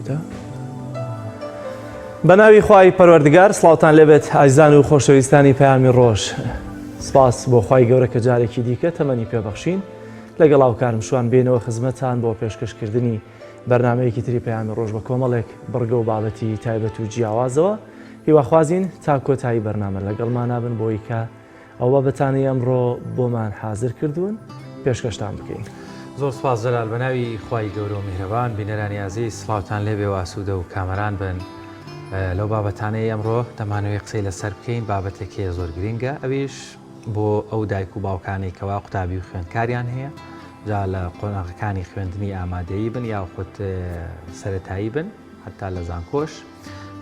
بدا بەناوی خوای پەروەردگار سڵاوتان لێبێت ئازیزان و خۆشەویستانی پەیامی ڕۆژ سپاس بۆ خوای گەورە کە جارێکی دیکە تەمەنی پێبەخشین لەگەڵ هاوکارم شوان بێنەوە خزمەتتان بۆ پێشکەشکردنی بەرنامەیەکی تری پەیامی ڕۆژ بە کۆمەڵێک بڕگە و بابەتی تایبەت و جیاوازەوە هیواخوازین تا کۆتایی بەرنامە لەگەڵمان نابن بۆی کە ئەو بابەتانەی ئەمڕۆ بۆمان حازر کردوون پێشکەشتان بکەین. زۆر سپاس جەلال بەناوی خوای گەورە و میهرەبان بینەرانی عەزیز سڵاوتان لێبێ و ئاسوودە و کامەران بن. لەو بابەتانەی ئەمڕۆ دەمانەوێت قسەی لەسەر بکەین بابەتێکی زۆر گرینگە ئەویش بۆ ئەو دایک و باوکانی کەوا قوتابی و خوێندکاریان هەیە جا لە قۆناغەکانی خوێندنی ئامادەیی بن یا خۆت سەرەتایی بن حتا لە زانکۆش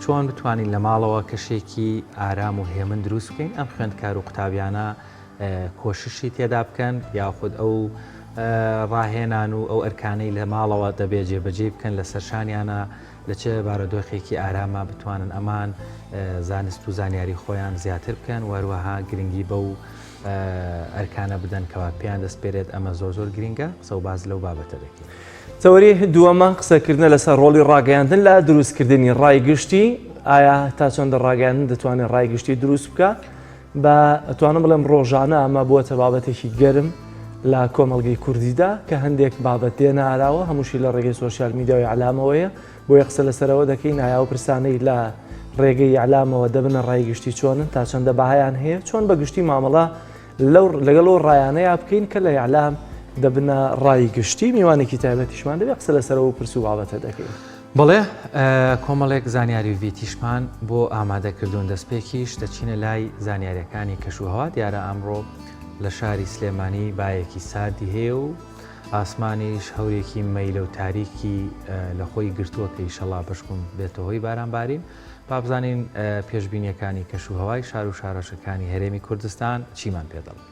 چۆن بتوانین لە ماڵەوە کەشێکی ئارام و هێمن دروست بکەین ئەم خوێندکار و قوتابیانە کۆششی تێدا بکەن یاخود ئەو ڕاهێنان و ئەو ئەرکانەی لە ماڵەوە دەبێت جێبەجێ بکەن لە سەرشانیانە لە چه بارەدۆخێکی ئارامە بتوانن ئەمان زانست و زانیاری خۆیان زیاتر بکەن وەروەها گرنگی بەو ئەرکانە بدەن کەوا پێیان دەستپێرێت ئەمە زۆر گرینگە قسە و باز لەو بابەتە دەکەین. تەوەری دووەمە قسەکردنە لەسەر ڕۆڵی ڕاگەیاندن لە دروستکردنی ڕایگشتی ئایا تا چەندە ڕاگەیاندن دەتوانێت ڕایگشتی دروست بکە بە ئەتوانم بڵێم ڕۆژانە ئەمە بووەتە بابەتێکی گەرم لە کۆمەڵگەی کوردیدا کە هەندێک بابەت دێنە ئاراوە هەمووشی لە ڕێگەی سۆشیال میدیاوی ئەعلامەوەیە بۆ یە قسە لەسەرەوە دەکەین ئایا و پرسانەی لە ڕێگەی ئەعلامەوە دەبنە ڕایگشتی چۆنن تا چەندە بەهایان هەیە چۆن بەگشتی مامەڵە لەگەڵ ئەو ڕایانەیە بکەین کە لە ئەعلام دەبنە ڕایگشتی میوانێکی تایبەتیشمان دەبێت قسە لەسەرەوە پرس و بابەتە دەکەین. بەڵێ کۆمەڵێک زانیاری ڤیتیشمان بۆ ئامادەکردوون دەستپێکیش دەچینە لای زانیاریەکانی کەشوهەوا دیارە ئەمڕۆ لە شاری سلێمانی بایەکی ساردی هەیە و ئاسمانیش هەورێکی مەیلە و تاریکی لە خۆی گرتووە کە ئیشەڵا بەشکم بێتەوە هۆی بارانبارین با بزانین پێشبینیەکانی کەشوهەوای شار و شارەشەکانی هەرێمی کوردستان چیمان پێدەڵێت.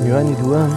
میوانی دووەم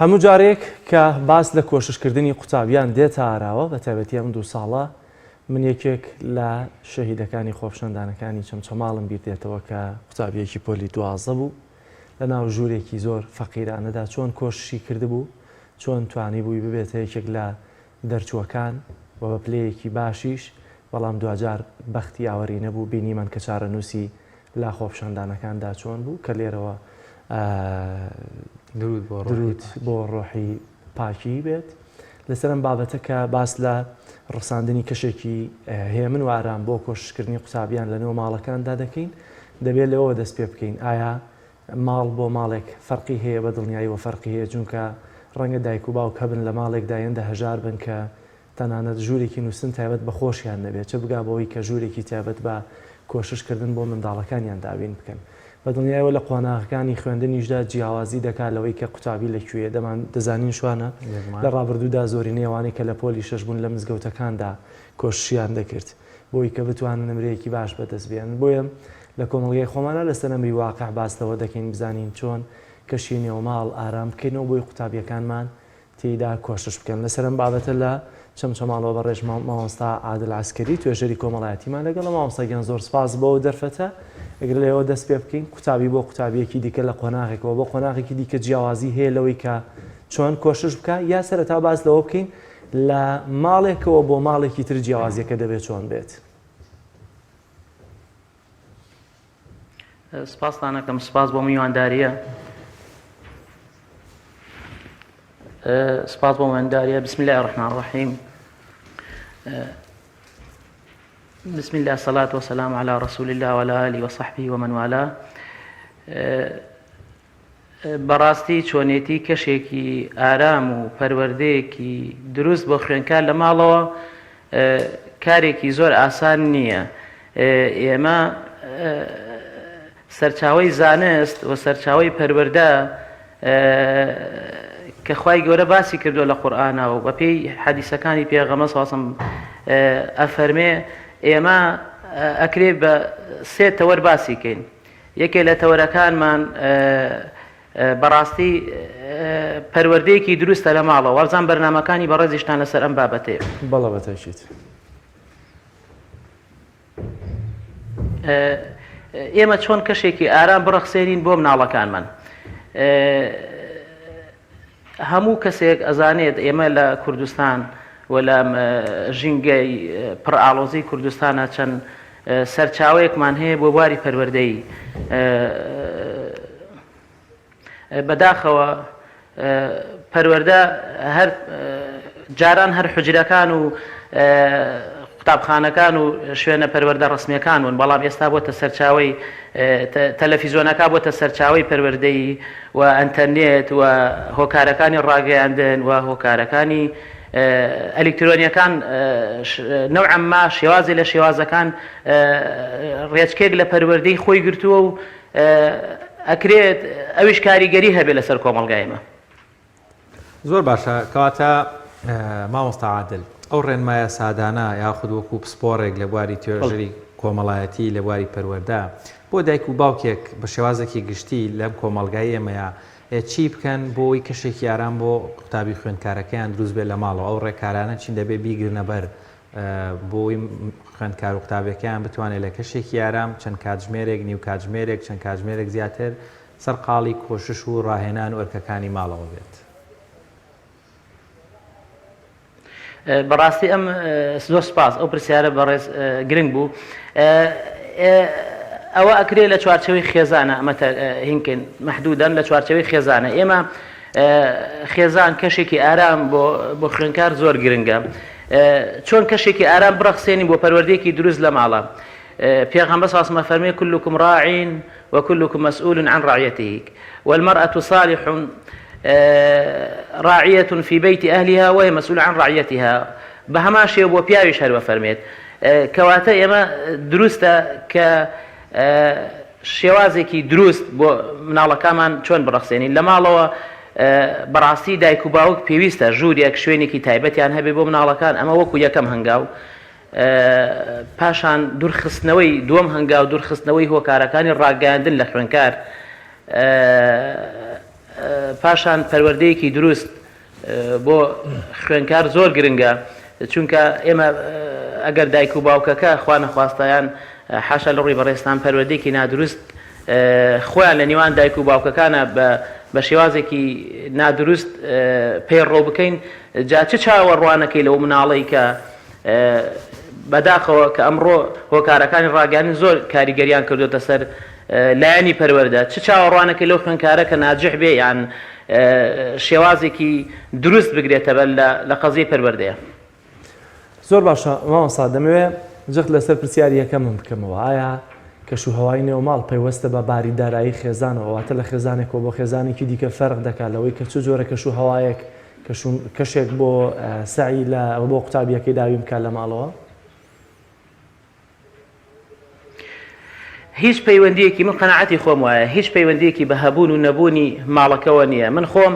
هەموو جارێک کە باس لە کۆششکردنی قوتابیان دێتە ئاراوە بە تایبەتی ئەم دوو ساڵە من یەکێک لە شەهیدەکانی خۆپشاندانەکانی چەمچەماڵم بیر دێتەوە کە قوتابیەکی پۆلی 12 بوو لە ناو ژوورێکی زۆر فەقیرانەدا چۆن کۆششی کردبوو چۆن توانی بووی ببێتە یەکێک لە دەرچووەکان و بە پلەیەکی باشیش بەڵام دوجار بەختی یاوەری نەبوو بینیمان کە چارەنووسی لا خۆپشاندانەکاندا چۆن بوو کە لێرەوە درود بۆ ڕۆحی پاکی بێت لەسەرم بابەتە کە باس لە ڕساندنی کەشێکی هێمن و ئارام بۆ کۆششکردنی قوتابیان لە نێو ماڵەکاندا دەکەین دەبێت لەوە دەست پێ بکەین ئایا ماڵ بۆ ماڵێک فەرقی هەیە بە دڵنیایی و فەرقی هەیە چونکە ڕەنگە دایک و باوک هەبن لە ماڵێکدا هێندە هەژار بن کە تەنانەت ژوورێکی نووسن تایبەت بە خۆشیان نەبێت چه بگا بەوەی کە ژوورێکی تایبەت بە کۆششکردن بۆ منداڵەکانیان داوین بکەن بە دڵنیایەوە لە قۆناغەکانی خوێندنیشدا جیاوازی دەکات لەوەی کە قوتابی لەکوێیە دەزانین شوانە لە ڕابردوودا زۆرینەی ئەوانەی کە لە پۆلی شەش بوون لە مزگەوتەکاندا کۆشیان دەکرد بۆی کە بتوانن نمرەیەکی باش بەدەست بێن. بۆیە لە کۆمەڵگەی خۆمانە لە سەرنەمری واقع باستەوە دەکەین بزانین چۆن کەشی نێوماڵ ئارام بکەینەوە بۆی قوتابیەکانمان تێیدا کۆشش بکەن. لەسەرم بابەتە لە چەمچەماڵەوە بەڕێژ مامۆستا عادل عسکەری توێژەری کۆمەڵایەتیمان لەگەڵ مامۆستاگیان زۆر سپاس بۆ دەرفەتە. ئەگەر لەوە دەست پێ بکەین قوتابی بۆ قوتابیەکی دیکە لە قۆناغێکەوە بۆ قۆناغێکی دیکە جیاوازی هەیە لەوەی کە چۆن کۆشش بکە یا سەرەتا باس لەوە بکەین لە ماڵێکەوە بۆ ماڵێکی تر جیاوازیەکە دەبێت چۆن بێت. سپاستان دەکەم، سپاس بۆ میوانداریە. سپاس بۆ میوانداریە. بسم الله الرحمن الرحیم. بسم الله الصلاة والسلام على رسول الله وعلى آله وصحبه ومن والاه. بەڕاستی چۆنێتی کەشێکی ئارام و پەروەردەیەکی دروست بۆ خوێندکار لە ماڵەوە کارێکی زۆر ئاسان نییە. ئێمە سەرچاوەی زانست و سەرچاوەی پەروەردە کە خوای گەورە باسی کردووە لە قورئانەوە و بە پێی حەدیسەکانی پێغەمبەر صلی الله علیه و سلم ئەفەرمێ ئێمە ئەکرێ بە سێ تەوەر باسی کەین. یەکێ لە تەوەرەکانمان بەڕاستی پەروەردەیەکی دروستە لە ماڵەوە. وەرزان بەرنامەکانی بەڕێزیشتان لەسەر ئەم بابەتەیە. بەڵێ بەتەشیت. ئێمە چۆن کەشێکی ئارام بڕەخسێنین بۆ مناڵەکانمان. هەموو کەسێک ئەزانێت ئێمە لە کوردستان و لە ژینگەی پڕئاڵۆزی کوردستانە چەند سەرچاوەیەکمان هەیە بۆ بواری پەروەردەیی. بەداخەوە پەروەردە هەر جاران هەر حوجرەکان و قوتابخانەکان و شوێنە پەروەردە ڕسمیەکان بوون، بەڵام ئێستا بۆتە سەرچاوەی تەلەڤیزۆنەکە بۆتە سەرچاوەی پەروەردەیی و ئەنتەرنێت و هۆکارەکانی ڕاگەیاندن و هۆکارەکانی ئەلکترۆنیەکان نەوعەن ما شێوازی لە شێوازەکان ڕێچکێک لە پەروەردەی خۆی گرتووە و ئەکرێت ئەویش کاریگەری هەبێت لەسەر کۆمەڵگایمە. زۆر باشە. کەواتە مامۆستا عادل ئەو ڕێنمایە سادانە یاخود وەکو پسپۆڕێک لە بواری توێژەری کۆمەڵایەتی لە بواری پەروەردە بۆ دایک و باوکێک بە شێوازێکی گشتی لەم کۆمەڵگای ئێمەیە چی بکەن بۆی کەشێکی ئارام بۆ قوتابی خوێندکارەکەیان دروست بێت لە ماڵەوە؟ ئەو ڕێکارانە چین دەبێت بیگرنە بەر بۆی خوێندکار و قوتابیەکەیان بتوانێت لە کەشێکی ئارام چەند کاتژمێرێک نیو کاتژمێرێک چەند کاتژمێرێک زیاتر سەرقاڵی کۆشش و ڕاهێنان و ئەرکەکانی ماڵەوە بێت؟ بەڕاستی ئەم زۆر سپاس ئەو پرسیارە بەڕێز گرنگ بوو. ئەوە ئەکرێت لە چوارچەوەی خێزانە، ئەمە هینکن مەحدودەن لە چوارچەوەی خێزانە. ئێمە خێزان کەشێکی ئارام بۆ خوێندکار زۆر گرنگە. چۆن کەشێکی ئارام بڕەخسێنین بۆ پەروەردەیەکی دروست لە ماڵە؟ پێغەمبەر صلی الله علیه و سلم فەرمێ كلكم راع وكلكم مسؤول عن رعيته والمرأة صالح راعية في بيت أهلها وهي مسؤولة عن رعيتها. بهما شيء بو بياويش هەروە فەرمێت. کەواتە ئێمە دروستە کە شێوازێکی دروست بۆ مناڵەکانمان چۆن بڕەخسێنین لە ماڵەوە. بەڕاستی دایک و باوک پێویستە ژوورێک شوێنێکی تایبەتیان هەبێ بۆ مناڵەکان. ئەمە وەکو یەکەم هەنگاو. پاشان دوورخستنەوەی دووەم هەنگاو دوورخستنەوەی هۆکارەکانی ڕاگەیاندن لە خوێندکار. پاشان پەروەردەیەکی دروست بۆ خوێندکار زۆر گرنگە، چونکە ئێمە ئەگەر دایک و باوکەکە خوا نەخواستایان حاشا لە ڕووی بەڕێستان پەروەردەیەکی نادروست خۆیان لە نێوان دایک و باوکەکانە بە شێوازێکی نادروست پێڕۆ بکەین، جا چ چاوەڕوانەکەی لەو مناڵەی کە بەداخەوە کە ئەمڕۆ هۆکارەکانی ڕاگەیاندن زۆر کاریگەریان کردوتە سەر لایەنی پەروەردە، چ چاوەڕوانەکەی لەو خوێندکارە کە ناجح بێ یان شێوازێکی دروست بگرێتە بەر لە قەزیی پەروەردەیە. زۆر باشە مامۆستا، دەمەوێت جەخت لەسەر پرسیاری یەکەمم بکەمەوە. ئایا کەشوهەوای نێوماڵ پەیوەستە بە باری دارایی خێزانەوە، واتە لە خێزانێکەوە بۆ خێزانێکی دیکە فەرق دەکات لەوەی کە چ جۆرە کەشوهەوایەک کەشێک بۆ سعی بۆ قوتابیەکەی داوی بکات لە ماڵەوە؟ هیچ پەیوەندیەکی من قەناعەتی خۆم وایە هیچ پەیوەندیەکی بە هەبوون و نەبوونی ماڵەکەەوە نییە من خۆم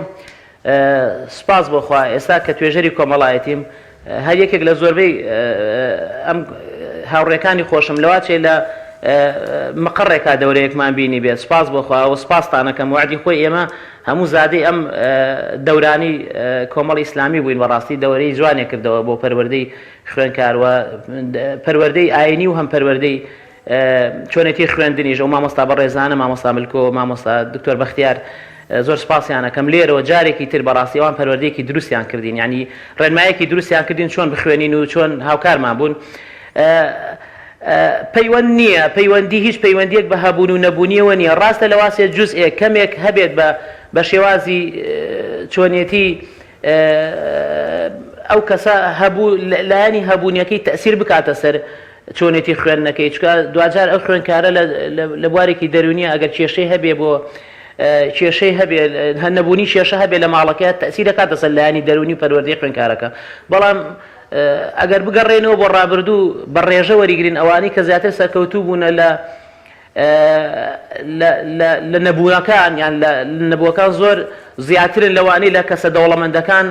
سپاس بۆخوا ئێستا کە توێژەری کۆمەڵایەتیم هەر یەکێک لە زۆربەی ئەم هاوڕێکانی خۆشم لەواتێ لە مقڕێکا دەورەیەکمان بینی بێت سپاس بۆخوا و سپاستانەکەم وعدی خۆی ئێمە هەموو زادەی ئەم دەورانی کۆمەڵی ئیسلامی بووین بەڕاستی دەورەی جوانێک کردەوە بۆ پەروەردەی خوێندکارەوە پەروەردەی ئاینی و هەم پەروەردەی چۆنێتی خوێندنیش ئەو مامۆستا بەڕێزانە مامۆستا ملکۆ مامۆستا دکتۆر بەختیار زۆر سپاسیانەکەم لێرەوە جارێکی تر بەڕاستی ئەوان پەروەردەیەکی دروستیان کردین ینی ڕێنمایەکی دروستیان کردین چۆن بخوێنین و چۆن هاوکارمان بوون پەیوەند نییە پەیوەندی هیچ پەیوەندیەک بە هەبوون و نەبوونیەوە نییە ڕاستە لە واسێ جوزئێک کەمێک هەبێت بە شێوازی چۆنیەتی ئەو کەسە هەبوو لایانی هەبوونیەکەی تەسیر بکاتە سەر چۆنێتی خوێندنەکەی چکە دوجار ئەو خوێندکارە لە بوارێکی دەرونیە ئەگەر کێشەی هەبێ بۆ کێشەی هەبێ هەنەبوونی کێشە هەبێ لە ماڵەکە تەسیر دەکاتە سەر لایانی دەرونی پەروەردەی خوێندکارەکە بەڵام ئەگەر بگەڕێنەوە بۆ ڕابردوو بە ڕێژە وەریگرین ئەوانی کە زیاتر سەرکەوتوو بوونە لە نەبوونەکان یان لە نەبووەکان زۆر زیاترن لەوانەی لە کەسە دەوڵەمەندەکان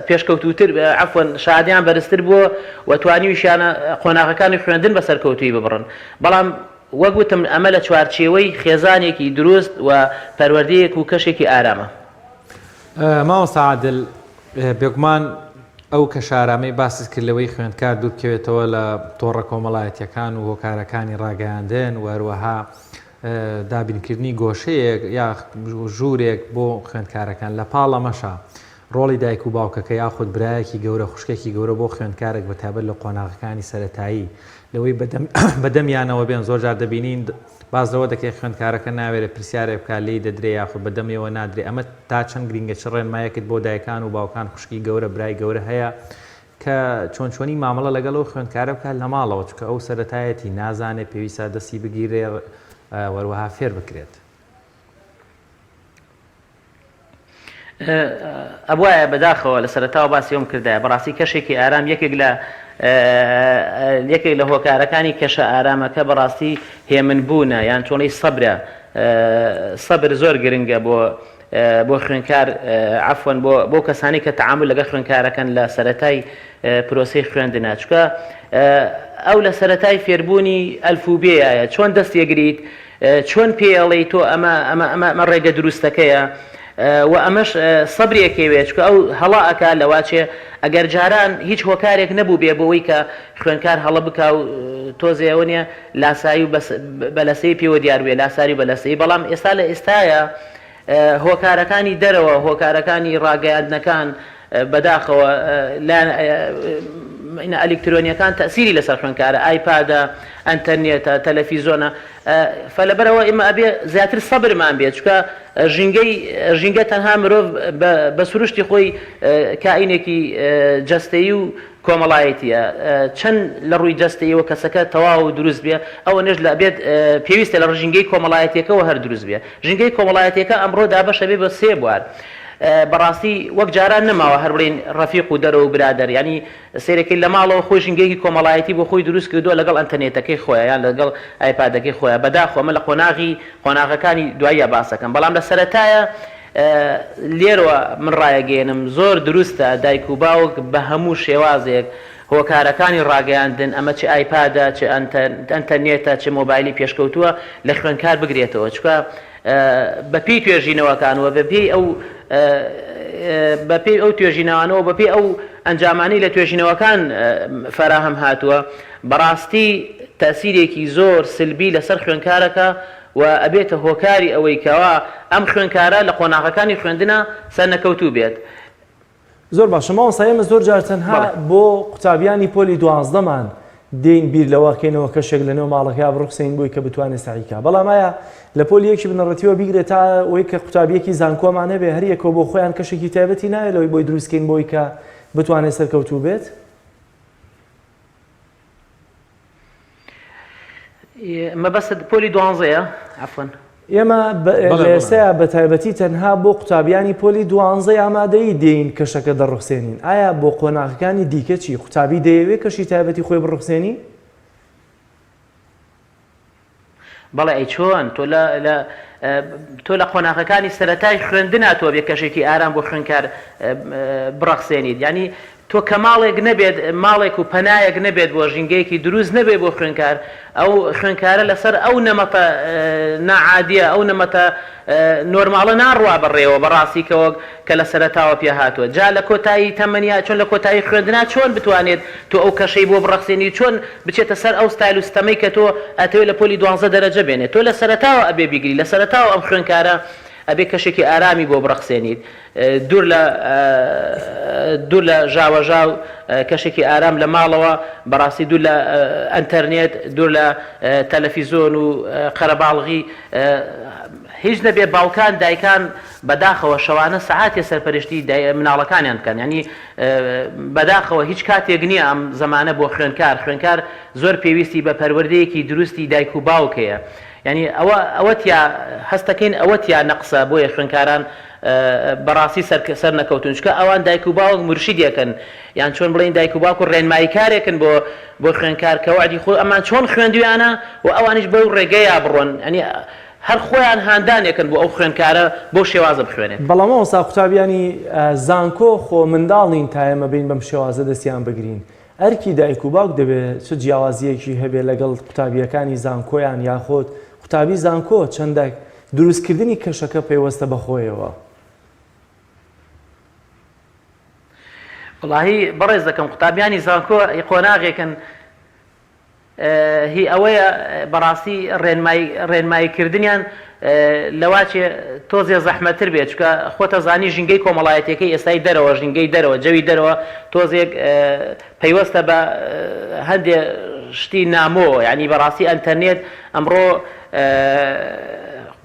پێشکەوتوتر عەفوەن شادیان بەرزتر بووە و توانیویشیانە قۆناغەکانی خوێندن بە سەرکەوتووی ببڕن بەڵام وەک وتم ئەمە لە چوارچێوەی خێزانێکی دروست و پەروەردەیەک و کەشێکی ئارامە مامۆستا عادل بێگومان ئەو کە شارامەی باسی کردلەوەی خوێندکار دوور بکەوێتەوە لە تۆڕە کۆمەڵایەتیەکان و هۆکارەکانی ڕاگەیاندن و هەروەها دابینکردنی گۆشەیەک یا ژوورێک بۆ خوێندکارەکان لە پاڵەمەشە ڕۆڵی دایک و باوکەکە یاخود برایەکی گەورە خوشکێکی گەورە بۆ خوێندکارێک بەتابەت لە قۆناغەکانی سەرەتایی لەوەی بەدەمیانەوە بێن زۆر جار دەبینین بازەوە دەکەی خوێندکارەکە ناوێرە پرسیارێک بکات لێی دەدرێ یاخود بەدەمیەوە نادرێ ئەمە تا چەند گرنگە چ ڕێنمایەکت بۆ دایکان و باوکان خوشکی گەورە برای گەورە هەیە کە چۆنچۆنی مامەڵە لەگەڵەوە خوێندکارە بکات لە ماڵەوە چکە ئەو سەرەتایەتی نازانێت پێویستە دەستی بگیرێ وەروەها فێر بکرێت ئەوایە بەداخەوە لە سەرەتاوە باسیەوەم کردایە بەڕاستی کەشێکی ئارام یەکێک لە هۆکارەکانی کەشە ئارامەکە بەڕاستی هێمنبوونە یان چۆنەی سەبرە سەبر زۆر گرنگە بۆ خوێندکار عەفوەن بۆ کەسانی کە تەعامل لەگەڵ خوێندکارەکەن لە سەرەتای پرۆسەی خوێندنە چکە ئەو لە سەرەتای فێربوونی ئەلفوبێیە چۆن دەستیەگریت چۆن پێڵێی تۆ ئەمە ڕێگە دروستەکەیە و ئەمەش سەبرێکێوێت چکە ئەو هەڵا ئەکا لەواچێ ئەگەر جاران هیچ هۆکارێک نەبوو بێ بۆەوەی کە خوێندکار هەڵە بکا و تۆزێەوە نیە لاسایی و بەلەسەی پێوە دیاربێ لاساری بەلەسەی بەڵام ئێستا لە ئێستایە هۆکارەکانی دەرەوە هۆکارەکانی ڕاگەیاندنەکان بەداخەوە ئەلکترۆنیەکان تەسیری لەسەر خوێندکارە ئایپادە ئەنتەرنێتە تەلەڤیزۆنە فەلەبەرەوە ئێمە ئەبێ زیاتر سەبرمان بێت چکە ژینگە تەنها مرۆڤ بە سروشتی خۆی کائینێکی جەستەیی و کۆمەڵایەتیە چەند لە ڕووی جەستەیەوە کەسەکە تەواو و دروست بێ ئەوە نێژ لە بێت پێویستە لە ژینگەی کۆمەڵایەتیەکەەوە هەر دروست بێ ژینگەی کۆمەڵایەتیەکە ئەمڕۆ دابەشە بێ بە سێ بوار بەڕاستی وەک جاران نەماوە هەر بڵین ڕەفیق و دەرە و برادەر ینی سێرەکەی لە ماڵەوە خۆی ژینگەیەکی کۆمەڵایەتی بۆ خۆی دروست کردووە لەگەڵ ئەنتەرنێتەکەی خۆیان یان لەگەڵ ئایپادەکەی خۆیان بەداخۆ ئەمە لە قۆناغەکانی دواییە باسەکەم بەڵام لە سەرەتایە لێرەوە من ڕایەگەێنم زۆر دروستە دایک و باوک بە هەموو شێوازێک هۆکارەکانی ڕاگەیاندن ئەمە چ ئایپادە چ ئەنتەرنێتە چ مۆبایلی پێشکەوتووە لە خوێندکار بگرێتەوە چکە بەپێی توێژینەوەکانەوە بەپێی ئەو توێژینەوانەوە بەپێی ئەو ئەنجامانی لە توێژینەوەکان فەراهەم هاتووە بەڕاستی تەسیرێکی زۆر سلبی لەسەر خوێندکارەکە و ئەبێتە هۆکاری ئەوەی کەوا ئەم خوێندکارە لە قۆناغەکانی خوێندنە سەرنەکەوتوو بێت زۆر باشە مامۆستا ئێمە زۆر جار تەنها بۆ قوتابیانی پۆلی 12مان دێین بیر لەواکەینەوە کەشێک لەنێو ماڵەکە بڕخسەین بۆی کە بتوانێت سعیکە بەڵام ئایا لە پۆلی یەکی بنەڕەتیەوە بیگرێت تا ئەوەی کە قوتابیەکی زانکۆمان هەبێ هەر یەکەوە بۆ خۆیان کەشێکی تایبەتی نایە لەوەی بۆی دروستکەین بۆی کە بتوانێت سەرکەوتوو بێت مەبەستە پۆلی 12ە عەفوەن ئێمە لێسەیە بە تایبەتی تەنها بۆ قوتابیانی پۆلی 12 ئامادەیی دێین کەشەکە دەڕخسێنین ئایا بۆ قۆناغەکانی دیکە چی قوتابی دەیەوێت کەشی تایبەتی خۆی بڕخسێنی؟ بەڵێ ئەی چۆن تۆ لە قۆناغەکانی سەرەتای خوێندناتەوە بێ کەشێکی ئارام بۆ خوێندکار بڕەخسێنیت ینی تۆ کە ماڵێک نەبێت ماڵێک و پەنایەک نەبێت بۆ ژینگەیەکی دروست نەبێت بۆ خوێندکار ئەو خوێندکارە لەسەر ئەو نەمەتە نەعادیە ئەو نەمەتە نۆرماڵە ناڕوا بڕێەوە بەڕاستیکەوە کە لە سەرەتاوە پێ هاتووە جا لە کۆتایی تەمەنیا چۆن لە کۆتایی خوێندنا چۆن بتوانێت تۆ ئەو کەشەی بۆ بڕەخسێنی چۆن بچێتە سەر ئەو ستایل و ستەمەی کە تۆ ئەتەوێت لە پۆلی 12 دەرەجە بێنێت تۆ لە سەرەتاوە ئەبێ بیگری لە سەرەتاوە ئەم خوێندکارە ئەبێ کەشێکی ئارامی بۆ بڕەخسێنیت دوور لە ژاوەژاو کەشێکی ئارام لە ماڵەوە بەڕاستی دوور لە ئەنتەرنێت دوور لە تەلەڤیزۆن و قەرەباڵغی هیچ نەبێ باوکان دایکان بەداخەوە شەوانە سەعاتێ سەرپەرشتی مناڵەکانیان بکەن ینی بەداخەوە هیچ کاتێک نییە ئەم زەمانە بۆ خوێندکار زۆر پێویستی بە پەروەردەیەکی دروستی دایک و باوکەیە ینی ئەوەتیا هەستەکەین ئەوەتیا نەقسە بۆیە خوێندکاران بەڕاستی سەر نەکەوتون چکە ئەوان دایک و باوک مرشیدێکن یان چۆن بڵێن دایک و باوک و ڕێنمایی کارێکن بۆ خوێندکار کە وعدی خۆ ئەمان چۆن خوێندویانە و ئەوانیش بەو ڕێگەیە بڕۆن ئەنی هەر خۆیان هاندانێکن بۆ ئەو خوێندکارە بۆ شێوازە بخوێنێت بەڵام ئەوسا قوتابیانی زانکۆ خۆ منداڵین تایەمە بین بەم شێوازە دەستیان بگرین ئەرکی دایک و باوک دەبێت چ جیاوازیەکی هەبێت لەگەڵ قوتابیەکانی زانکۆیان یاخۆت قوتابی زانکۆ چەندێک دروستکردنی کەشەکە پێوەستە بەخۆیەوە وڵاهی بەڕێز دەکەم قوتابیانی زانکۆ قۆناغێکن هی ئەوەیە بەڕاستی ڕێنماییکردنیان لەواچێ تۆزێ زەحمەتر بێت چکە خۆتە زانی ژینگەی کۆمەڵایەتەکەی ئێستای دەرەوە ژینگەی دەرەوە جەوی دەرەوە تۆزێک پەیوەستە بە هەندێک شتی نامۆ یعنی بەڕاستی ئەنتەرنێت ئەمڕۆ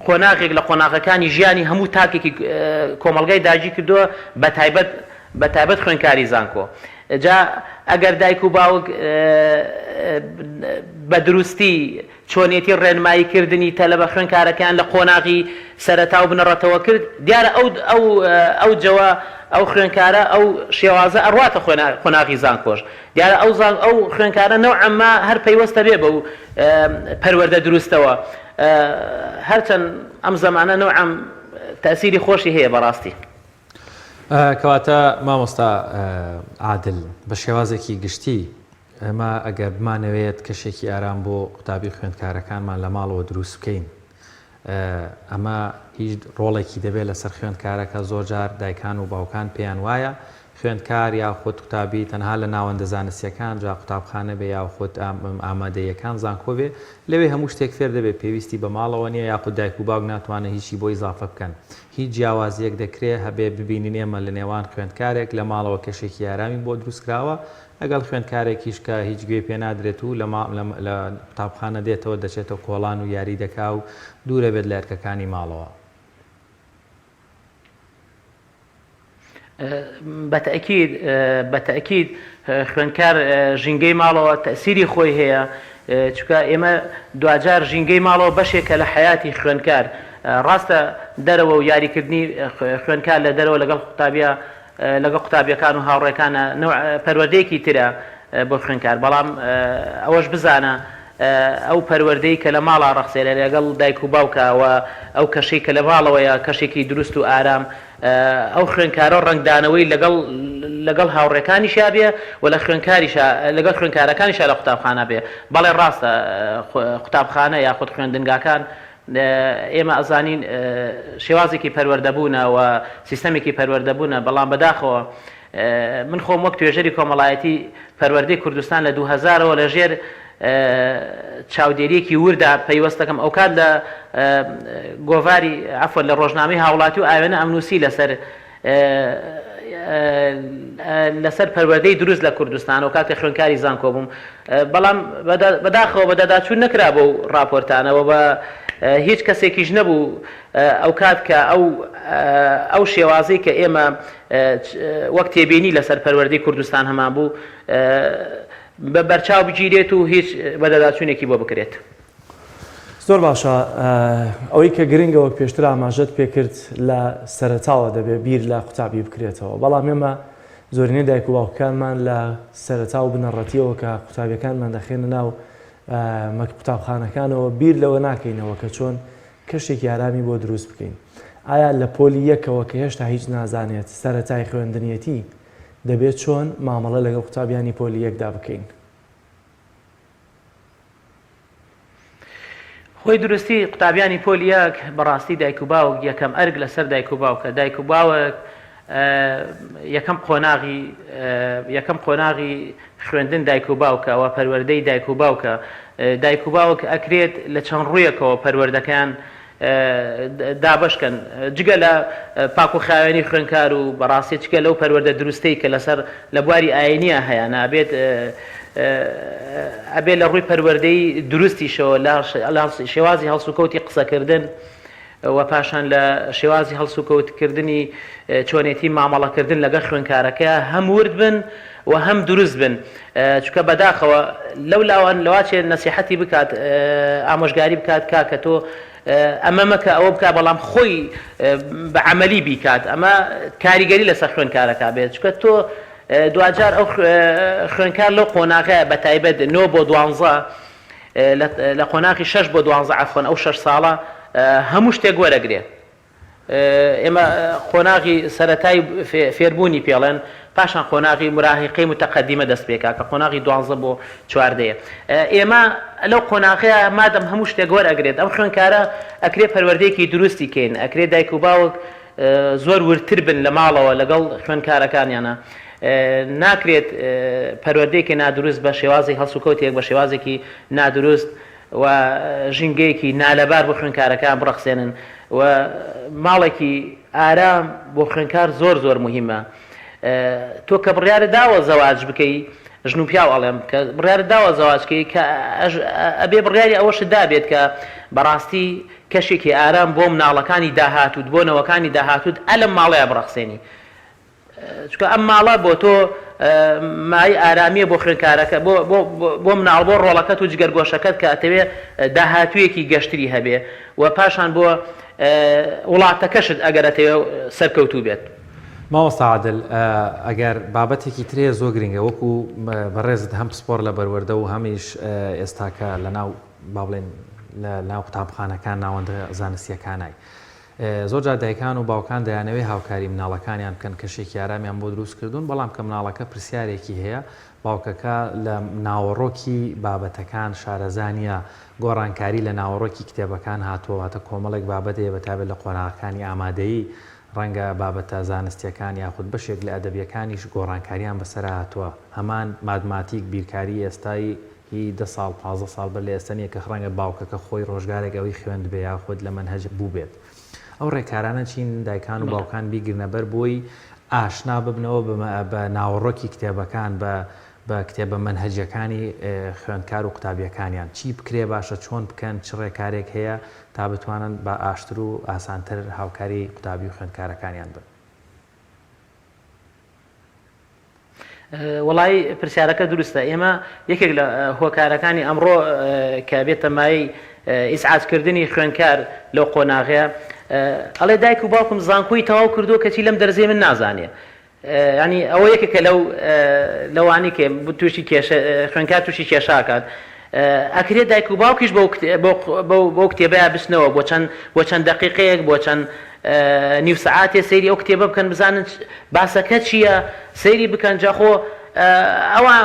قۆناغێک لە قۆناغەکانی ژیانی هەموو تاکێکی کۆمەلگای داگیر کردووە بەتایبەت خوێندکاری زانکۆ جا ئەگەر دایک و باوک بە دروستی چۆنیەتی ڕێنماییکردنی تەلەبە خوێندکارەکان لە قۆناغی سەرەتا و بنەڕەتەوە کرد دیارە ئەو جەوە ئەو خوێندکارە ئەو شێوازە ئەڕواتە قۆناغی زانکۆش دیارە ئەو خوێندکارە نەوعەما هەر پەیوەستە بێ بەو پەروەردە دروستەوە هەرچەند ئەم زەمانە نەوعەم تەسیری خۆشی هەیە بەڕاستی کەواتە مامۆستا عادل بە شێوازێکی گشتی ئەمە ئەگەر بمانەوێت کەشێکی ئارام بۆ قوتابی خوێندکارەکانمان لە ماڵەوە دروست بکەین ئەمە هیچ ڕۆڵێکی دەبێت لەسەر خوێندکارەکە زۆر جار دایکان و باوکان پێیان وایە خوێندکار یاخود قوتابی تەنها لە ناوەندە زانستیەکان جا قوتابخانە بێ یاخود ئامادەیەکان زانکۆ بێ لەوێ هەموو شتێک فێر دەبێت پێویستی بە ماڵەوە نییە یاخود دایک و باوک ناتوانە هیچی بۆی ئیزافە بکەن هیچ جیاوازیەک دەکرێت هەبێ ببینین ئێمە لە نێوان خوێندکارێک لە ماڵەوە کەشێکی یارامی بۆ دروستکراوە ئەگەڵ خوێندکارێکیش کە هیچ گوێ پێ نادرێت و لە قوتابخانە دێتەوە دەچێتەوە کۆڵان و یاری دەکا و دوورە بێت لە ئەرکەکانی ماڵەوە بەتەئکید خوێندکار ژینگەی ماڵەوە تەسیری خۆی هەیە چکە ئێمە دوجار ژینگەی ماڵەوە بەشێکە لە حیاتی خوێندکار ڕاستە دەرەوە و یاریکردنی خوێندکار لە دەرەوە لەگەڵ قوتابیەکان و هاوڕێکانە پەروەردەیەکی ترە بۆ خوێندکار بەڵام ئەوەش بزانە ئەو پەروەردەی کە لە ماڵا ڕەخسێنە لەگەڵ دایک و باوکەوە ئەو کەشەی کە لە ماڵەوەیە کەشێکی دروست و ئارام ئەو خوێندکارە ڕنگدانەوەی لەگەڵ هاوڕێکانیشا بێ و لەگەڵ خوێندکارەکانیشا لە قوتابخانە بێ بەڵێ ڕاستە قوتابخانە یاخود خوێندنگاکان ئێمە ئەزانین شێوازێکی پەروەردەبوونە و سیستەمێکی پەروەردەبوونە بەڵام بەداخەوە من خۆم وەک توێژەری کۆمەڵایەتی پەروەردەی کوردستان لە 2000ەوە لەژێر چاودێریەکی وردا پەیوەستەکەم ئەو کات لە گۆڤاری عەفوەن لە ڕۆژنامەی هاوڵاتی و ئاوێنە ئەمنووسی لەسەر پەروەردەی دروست لە کوردستان و کاتێ خوێندکاری زانکۆ بووم بەڵام بەداخەوە بەدەداچوون نەکرا بۆ راپۆرتانەوە بە هیچ کەسێکیش نەبوو ئەو کات کە ئەو شێوازەی کە ئێمە وەک تێبینی لەسەر پەروەردەی کوردستان هەمان بوو بە بەرچاو بگیرێت و هیچ بەدەداچوونێکی بۆ بکرێت زۆر باشە ئەوەی کە گرنگەوە پێشتر ئاماژەت پێکرد لە سەرەتاوە دەبێت بیر لە قوتابی بکرێتەوە بەڵام ئێمە زۆرینەی دایک و باوکانمان لە سەرەتا و بنەڕەتیەوە کە قوتابیەکانمان دەخێنە ناو قوتابخانەکانەوە بیر لەوە ناکەینەوە کە چۆن کەشێکی ئارامی بۆ دروست بکەین. ئایا لە پۆلی یەکەوە کە هێشتا هیچ نازانێت سەرەتای خوێندنیەتی دەبێت چۆن مامەڵە لەگەڵ قوتابیانی پۆلی یەکدا بکەین؟ خۆی دروستی قوتابیانی پۆلی یەک بەڕاستی دایک و باوک یەکەم ئەرگ لەسەر دایک و باوکە. دایک و باوک یەکەم قۆناغی خوێندن دایک و باوکەوە پەروەردەی دایک و باوکە. دایک و باوک ئەکرێت لە چەند ڕوویەکەوە پەروەردەکان دابشکن جگە لە پاک و خاوێنی خوێنکار و بەڕاستی چگە لەو پەروەردە دروستەی کە لەسەر لە بواری ئاینیە هەیە نابێت ئەبێ لە ڕووی پەروەردەی دروستیشەوە لە شێوازی هەڵسوکەوتی قسەکردن و پاشان لە شێوازی هەڵسوکەوتکردنی چۆنێتی مامەڵەکردن لەگەڵ خوێنکارەکە هەم ورد بن و هەم دروست بن. چونکە بەداخەوە لەو لاوان لەواچێ نەسیحەتی بکات ئامۆژگاری بکات کاکە تۆ ئەمە مەکە ئەوە بکە بەڵام خۆی بە عەمەلی بیکات. ئەمە کاریگەری لەسەر خوێنکارەکە بێت چونکە تۆ دوجار ئەو خوێنکار لەو قۆناغە بە تایبەت 9 بۆ 12 لە قۆناغی 6 بۆ 12 عەفوەن ئەو 6 ساڵە هەموو شتێک وەرەگرێت. ئێمە قۆناغی سەرەتای فێربوونی پێڵێن پاشان قۆناغی مراهقەی متەقەدیمە دەست پێکا کە قۆناغی 12 بۆ 14. ئێمە لەو قۆناغەیە مادەم هەموو شتێک وەرەگرێت ئەم خوێنکارە ئەکرێ پەروەردەیەکی دروستی کەین ئەکرێ دایک و باوک زۆر ورتر بن لە ماڵەوە لەگەڵ خوێنکارەکانیانە. ناکرێت پەروەردەیەکی نادروست بە شێوازی هەڵسوکەوتێک بە شێوازێکی نادروست و ژینگەیەکی نالەبار بۆ خوێنکارەکان بڕەخسێنن و ماڵێکی ئارام بۆ خوێنکار زۆر زۆر مهمە. تۆ کە بڕیارە داوە زەواج بکەی ژن و پیاو ئەڵێم کە بڕیارە داوە زەواجکەی کە ئەبێ بڕیاری ئەوەشت دابێت کە بەڕاستی کەشێکی ئارام بۆ مناڵەکانی داهاتوت بۆ نەوەکانی داهاتوت ئەلم ماڵەیە بڕەخسێنی. چونکە ئەم ماڵە بۆ تۆ مای ئارامیە بۆ خوێنکارەکە بۆ مناڵ بۆ ڕۆڵەکەت و جگەرگۆشەکەت کە ئەتەوێ داهاتوویەکی گەشتری هەبێ و پاشان بۆ وڵاتەکەشت ئەگەرەتەوێ سەرکەوتوو بێت. ماوەستا عادل ئەگەر بابەتێکی ترێ زۆر گرنگە وەکو بەڕێزت هەم پسپۆر لە بەروەردە و هەمیش ئێستاکە لە ناو با بڵێن لە ناو قوتابخانەکان ناوەندە زانستیەکانای زۆر جار دایکان و باوکان دەیانەوەی هاوکاری مناڵەکانیان بکەن کەشێکی ئارامیان بۆ دروستکردوون بەڵام کە مناڵەکە پرسیارێکی هەیە باوکەکە لە ناوەڕۆکی بابەتەکان شارەزانیە گۆڕانکاری لە ناوەڕۆکی کتێبەکان هاتووەواتە کۆمەڵێک بابەتەیە بەتابێت لە قۆناغەکانی ئامادەیی ڕەنگە بابەتە زانستیەکان یاخود بەشێک لە ئەدەبیەکانیش گۆڕانکاریان بەسەر هاتووە هەمان مادماتیک بیرکاری ئێستایی 10 ساڵ 15 ساڵ بەر لە ئێستانیە کە ڕەنگە باوکەکە خۆی ڕۆژگارێک ئەوەی خوێند بێ یاخود لە مەنهەج بوو بێت. ئەو ڕێکارانە چین دایکان و باوکان بیگرنە بەر بۆی ئاشنا ببنەوە بە ناوەڕۆکی کتێبەکان بە کتێبە مەنهەجەکانی خوێندکار و قوتابیەکانیان چی بکرێ باشە چۆن بکەن چ ڕێکارێک هەیە تا بتوانن بە ئاشتر و ئاسانتر هاوکاری قوتابی و خوێندکارەکانیان بن. وڵی پرسیارەکە دروستە. ئێمە یەکێک لە هۆکارەکانی ئەمڕۆ کە بێتە مای ئیسعادکردنی خوێنکار لەو قۆناغەیە ئەڵێ دایک و باوکم زانکۆی تەواو کردو کەچی لەم دەرزێ من نازانێ. ینی ئەوە یەکێکە لەوانی کە تووشی خوێنکار تووشی کێشاکات ئەکرێت دایک و باوکیش بۆ کتێبەیە بچنەوە بۆ چەند دقیقەیەک بۆ چەند نیو سەعاتێ سەیری ئەو کتێبە بکەن بزانن باسەکە چییە سەیری بکەن جاخۆ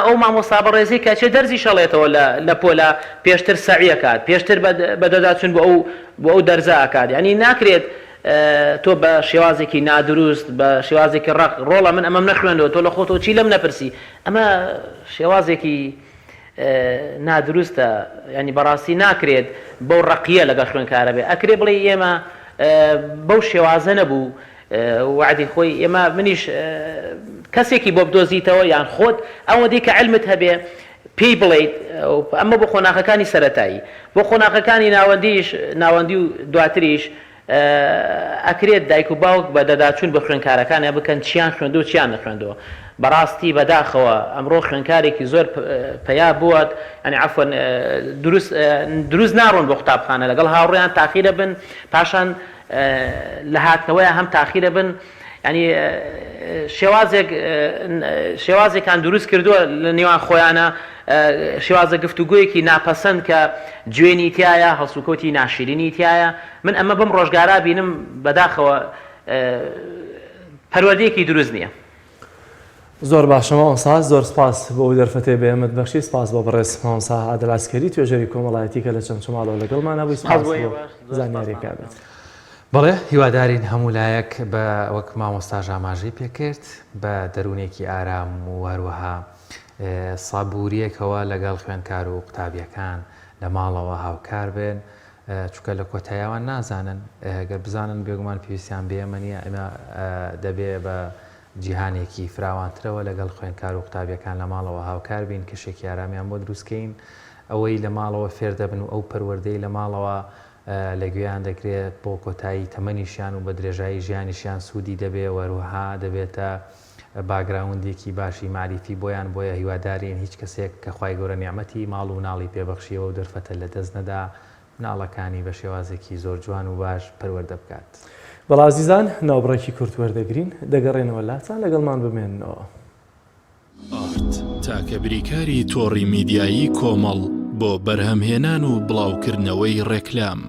ئەو مامۆستا بەڕێزەی کە چێ دەرزی شەڵێتەوە لە پۆلا پێشتر سەعیەکات پێشتر بەدەداچون بۆ ئەو دەرزە ئاکات. ینی ناکرێت تۆ بە شێوازێکی نادروست بە شێوازێکی ڕق ڕۆڵە من ئەمەم نەخوێندەوە تۆ لە خۆتەوە چی لەم نەپرسی ئەمە شێوازێکی نادروستە. ینی بەڕاستی ناکرێت بەو ڕقیە لەگەڵ خوێنکارە بێ ئەکرێ بڵێ ئێمە بەو شێوازە نەبوو وعدی خۆی ئێمە منیش کەسێکی بۆ بدۆزیتەوە یان خۆت ئەوە دی کە علمت هەبێ پێی بڵێیت ئەمە بۆ خۆناغەکانی سەرەتایی بۆ خۆناغەکانی ناوەندی و دواتریش ئەکرێت دایک و باوک بە دەداچوون بە خوێنکارەکانە بکەن چیان خوێندو و چیان نەخوێندەوە. بەڕاستی بەداخەوە ئەمڕۆ خوێنکارێکی زۆر پیا بووە ئەنی عەفوەن دروست ناڕۆن بۆ قوتابخانە لەگەڵ هاوڕێیان تاخیرە بن پاشان لە هاتنەوەیە هەم تاخیرە بن ینی شێوازێکان دروست کردووە لە نێوان خۆیانە شێوازە گفتوگویەکی ناپەسەند کە گوێنی تایە هەڵسوکەوتی ناشرینی تایە من ئەمە بەم ڕۆژگارا بینم بەداخەوە پەروەردەیەکی دروست نییە. زۆر باشە مامۆستا زۆر سپاس بۆ دەرفەتێ بێمت بەخشی سپاس بۆ بەڕێز مامۆستا عادل ئاسکەری توێژەری کۆمەڵایەتی کە لە چەمچماڵەوە لەگەڵمانە بووی سپاس بۆ زانیاریەکە بێت. بەڵێ هیوادارین هەموو لایەک بە وەک مامۆستا ژاماژەی پێکرد بە دەروونێکی ئارام و هەروەها سابووریەکەوە لەگەڵ خوێندکار و قوتابیەکان لە ماڵەوە هاوکار بێن چونکە لە کۆتاییەوە نازانن گەر بزانن بێگومان پێویستیان بێمە نیە ئەمە دەبێ بە جیهانێکی فراوانترەوە لەگەڵ خوێندکار و قوتابیەکان لە ماڵەوە هاوکار بین کەشێکی ئارامیان بۆ دروستکەین ئەوەی لە ماڵەوە فێر دەبن و ئەو پەروەردەی لە ماڵەوە لەگویان دەکرێت بۆ کۆتایی تەمەنیشیان و بە درێژایی ژیانیشیان سوودی دەبێ وەروها دەبێتە باگراوندێکی باشی معریفی بۆیان بۆیە هیوادارین هیچ کەسێک کە خوای گەورە نیعمەتی ماڵ و ناڵی پێبەخشیەوە و دەرفەتە لە دەست نەدا مناڵەکانی بە شێوازێکی زۆر جوان و باش پەروەردە بکات. بەڵ ئازیزان ناوبڕێکی کورت وەردەگرین دەگەڕێنەوە لاتان لەگەڵمان بمێننەوە. ئارت تاکە بریکاری تۆڕی میدیایی کۆمەڵ بۆ بەرهەمهێنان و بڵاوکردنەوەی ڕێکلام.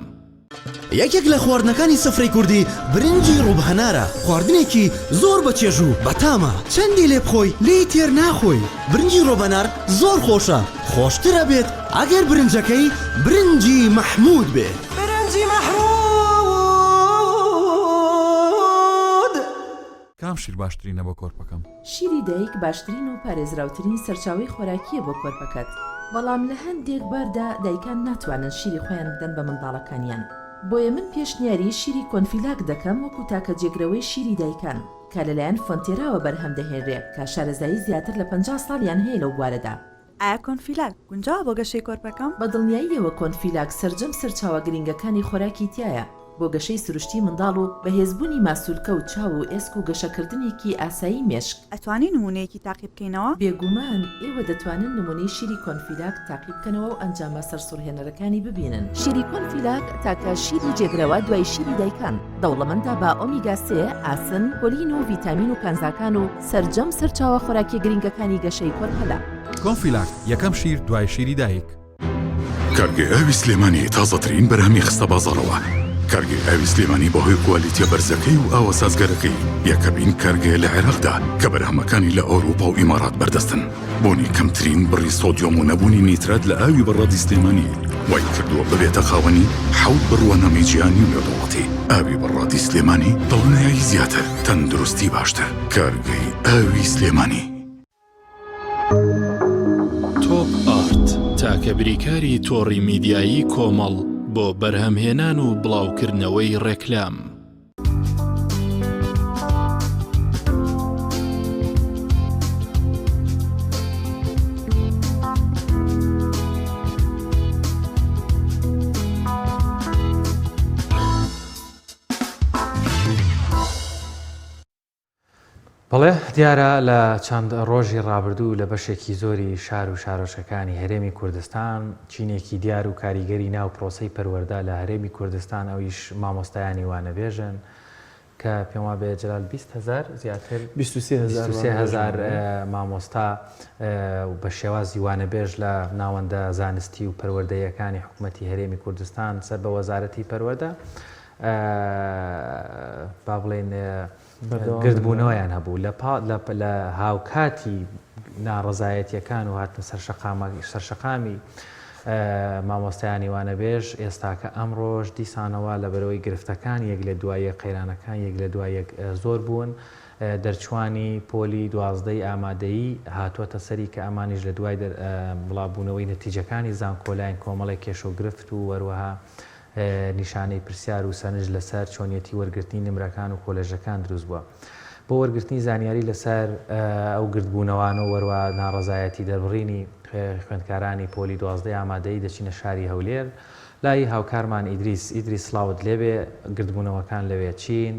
یەکێک لە خواردنەکانی سفرەی کوردی برنجی ڕووبهەنارە، خواردنێکی زۆر بەچێژ و بەتامە، چەندی لێ بخۆی لێی تێر ناخۆی. برنجی ڕۆبەنار زۆر خۆشە، خۆشترە بێت ئەگەر برنجەکەی برنجی مەحموود بێت. برنجی مەحموود کام شیر باشترینە بۆ کۆرپەکەم؟ شیری دایک باشترین و پارێزراوترین سەرچاوی خۆراکیە بۆ کۆرپەکەت، بەڵام لە هەندێک باردا دایکان ناتوانن شیری خۆیان بدەن بە منداڵەکانیان. بۆیە من پێشنیاری شیری کۆنفیلاک دەکەم وەکو تاکە جێگرەوەی شیری دایکان کە لەلایەن فۆنتێراوە بەرهەم دەهێنرێ کە شارەزایی زیاتر لە 50 ساڵیان هەیە لەو بوارەدا. ئایا کۆنفیلاک گونجاوە بۆ گەشەی کۆرپەکەم؟ بە دڵنیاییەوە کۆنفیلاک سەرجەم سەرچاوە گرنگەکانی خۆراکی تایە بۆ گەشەی سروشتی منداڵ و بەهێزبوونی ماسوولکە و چاو و ئێسک و گەشەکردنێکی ئاسایی مێشک. ئەتوانین نمونەیەکی تاقی بکەینەوە؟ بێگومان ئێوە دەتوانن نمونەی شیری کۆنفیلاک تاقی بکەنەوە و ئەنجامە سەرسوڕهێنەرەکانی ببینن. شیری کۆنفیلاک تاکە شیری جێگرەوە دوای شیری دایکان دەوڵەمەندە بە ئۆمیگا 3 ئاسن، پۆلین و ڤیتامین و کانزاکان و سەرجەم سەرچاوە خۆراکی گرنگەکانی گەشەی کۆرپەلا. کۆنفیلاک یەکەم شیر دوای شیری دایک. کارگێ ئاوی سلێمانی تازەترین بەرهەمی خستە بازاڕەوە. کارگێ ئاوی سلێمانی بەهۆی کوالیتیە بەرزەکەی و ئاوە سازگەرەکەی یەکەمین کارگێ لە عێراقدا کە بەرهەمەکانی لە ئەوروپا و ئیمارات بەردەستن. بۆنی کەمترین بڕی سۆدیۆم و نەبوونی نیترات لە ئاوی بەڕادی سلێمانی وای کردووە ببێتە خاوەنی 7 بڕوانەمی گیانی و لێدوڵەتی. ئاوی بەڕادی سلێمانی دڵنیایی زیاتر، تەندروستی باشتر. کارگەی ئاوی سلێمانی. تۆپ ئارت تاکە بریکاری تۆڕی میدیایی کۆمەڵ بۆ بەرهەمهێنان و بڵاوکردنەوەی ڕێکلام. بەڵێ دیارە لە چەند ڕۆژی ڕابردوو لە بەشێکی زۆری شار و شارۆچەکانی هەرێمی کوردستان چینێکی دیار و کاریگەری ناو پرۆسەی پەروەردە لە هەرێمی کوردستان ئەویش مامۆستایانی وانەبێژن کە پێم وابێ جەلال 20,000 زیاتر 23,000 مامۆستا بە شێوازی وانەبێژ لە ناوەندە زانستی و پەروەردەیەکانی حکوومەتی هەرێمی کوردستان سەر بە وەزارەتی پەروەردە با بڵێن گردبوونەوەیان هەبوو لە هاوکاتی ناڕەزایەتیەکان و هاتنە سەرشەقامی مامۆستایانی وانەبێژ ئێستاکە ئەمڕۆژ دیسانەوە لە بەرەوەی گرفتەکان یەک لە دوایە قەیرانەکان یەک لە دوایەک زۆر بوون دەرچوانی پۆلی 12 ئامادەیی هاتووەتە سەری کە ئەمانیش لە دوای بڵاوبوونەوەی نەتیجەکانی زانکۆلایەن کۆمەڵی کێشە و گرفت و وەروەها نیشانەی پرسیار و سەرنج لەسەر چۆنیەتی وەرگرتنی نمرەکان و کۆلێژەکان دروست بووە بۆ وەرگرتنی زانیاری لەسەر ئەو گردبوونەوەوە وەروە ناڕەزایەتی دەربڕینی خوێندکارانی پۆلی 12 ئامادەیی دەچینە شاری هەولێر لای هاوکارمان ئیدریس سڵاوت لێبێ گردبوونەوەکان لەوێ چین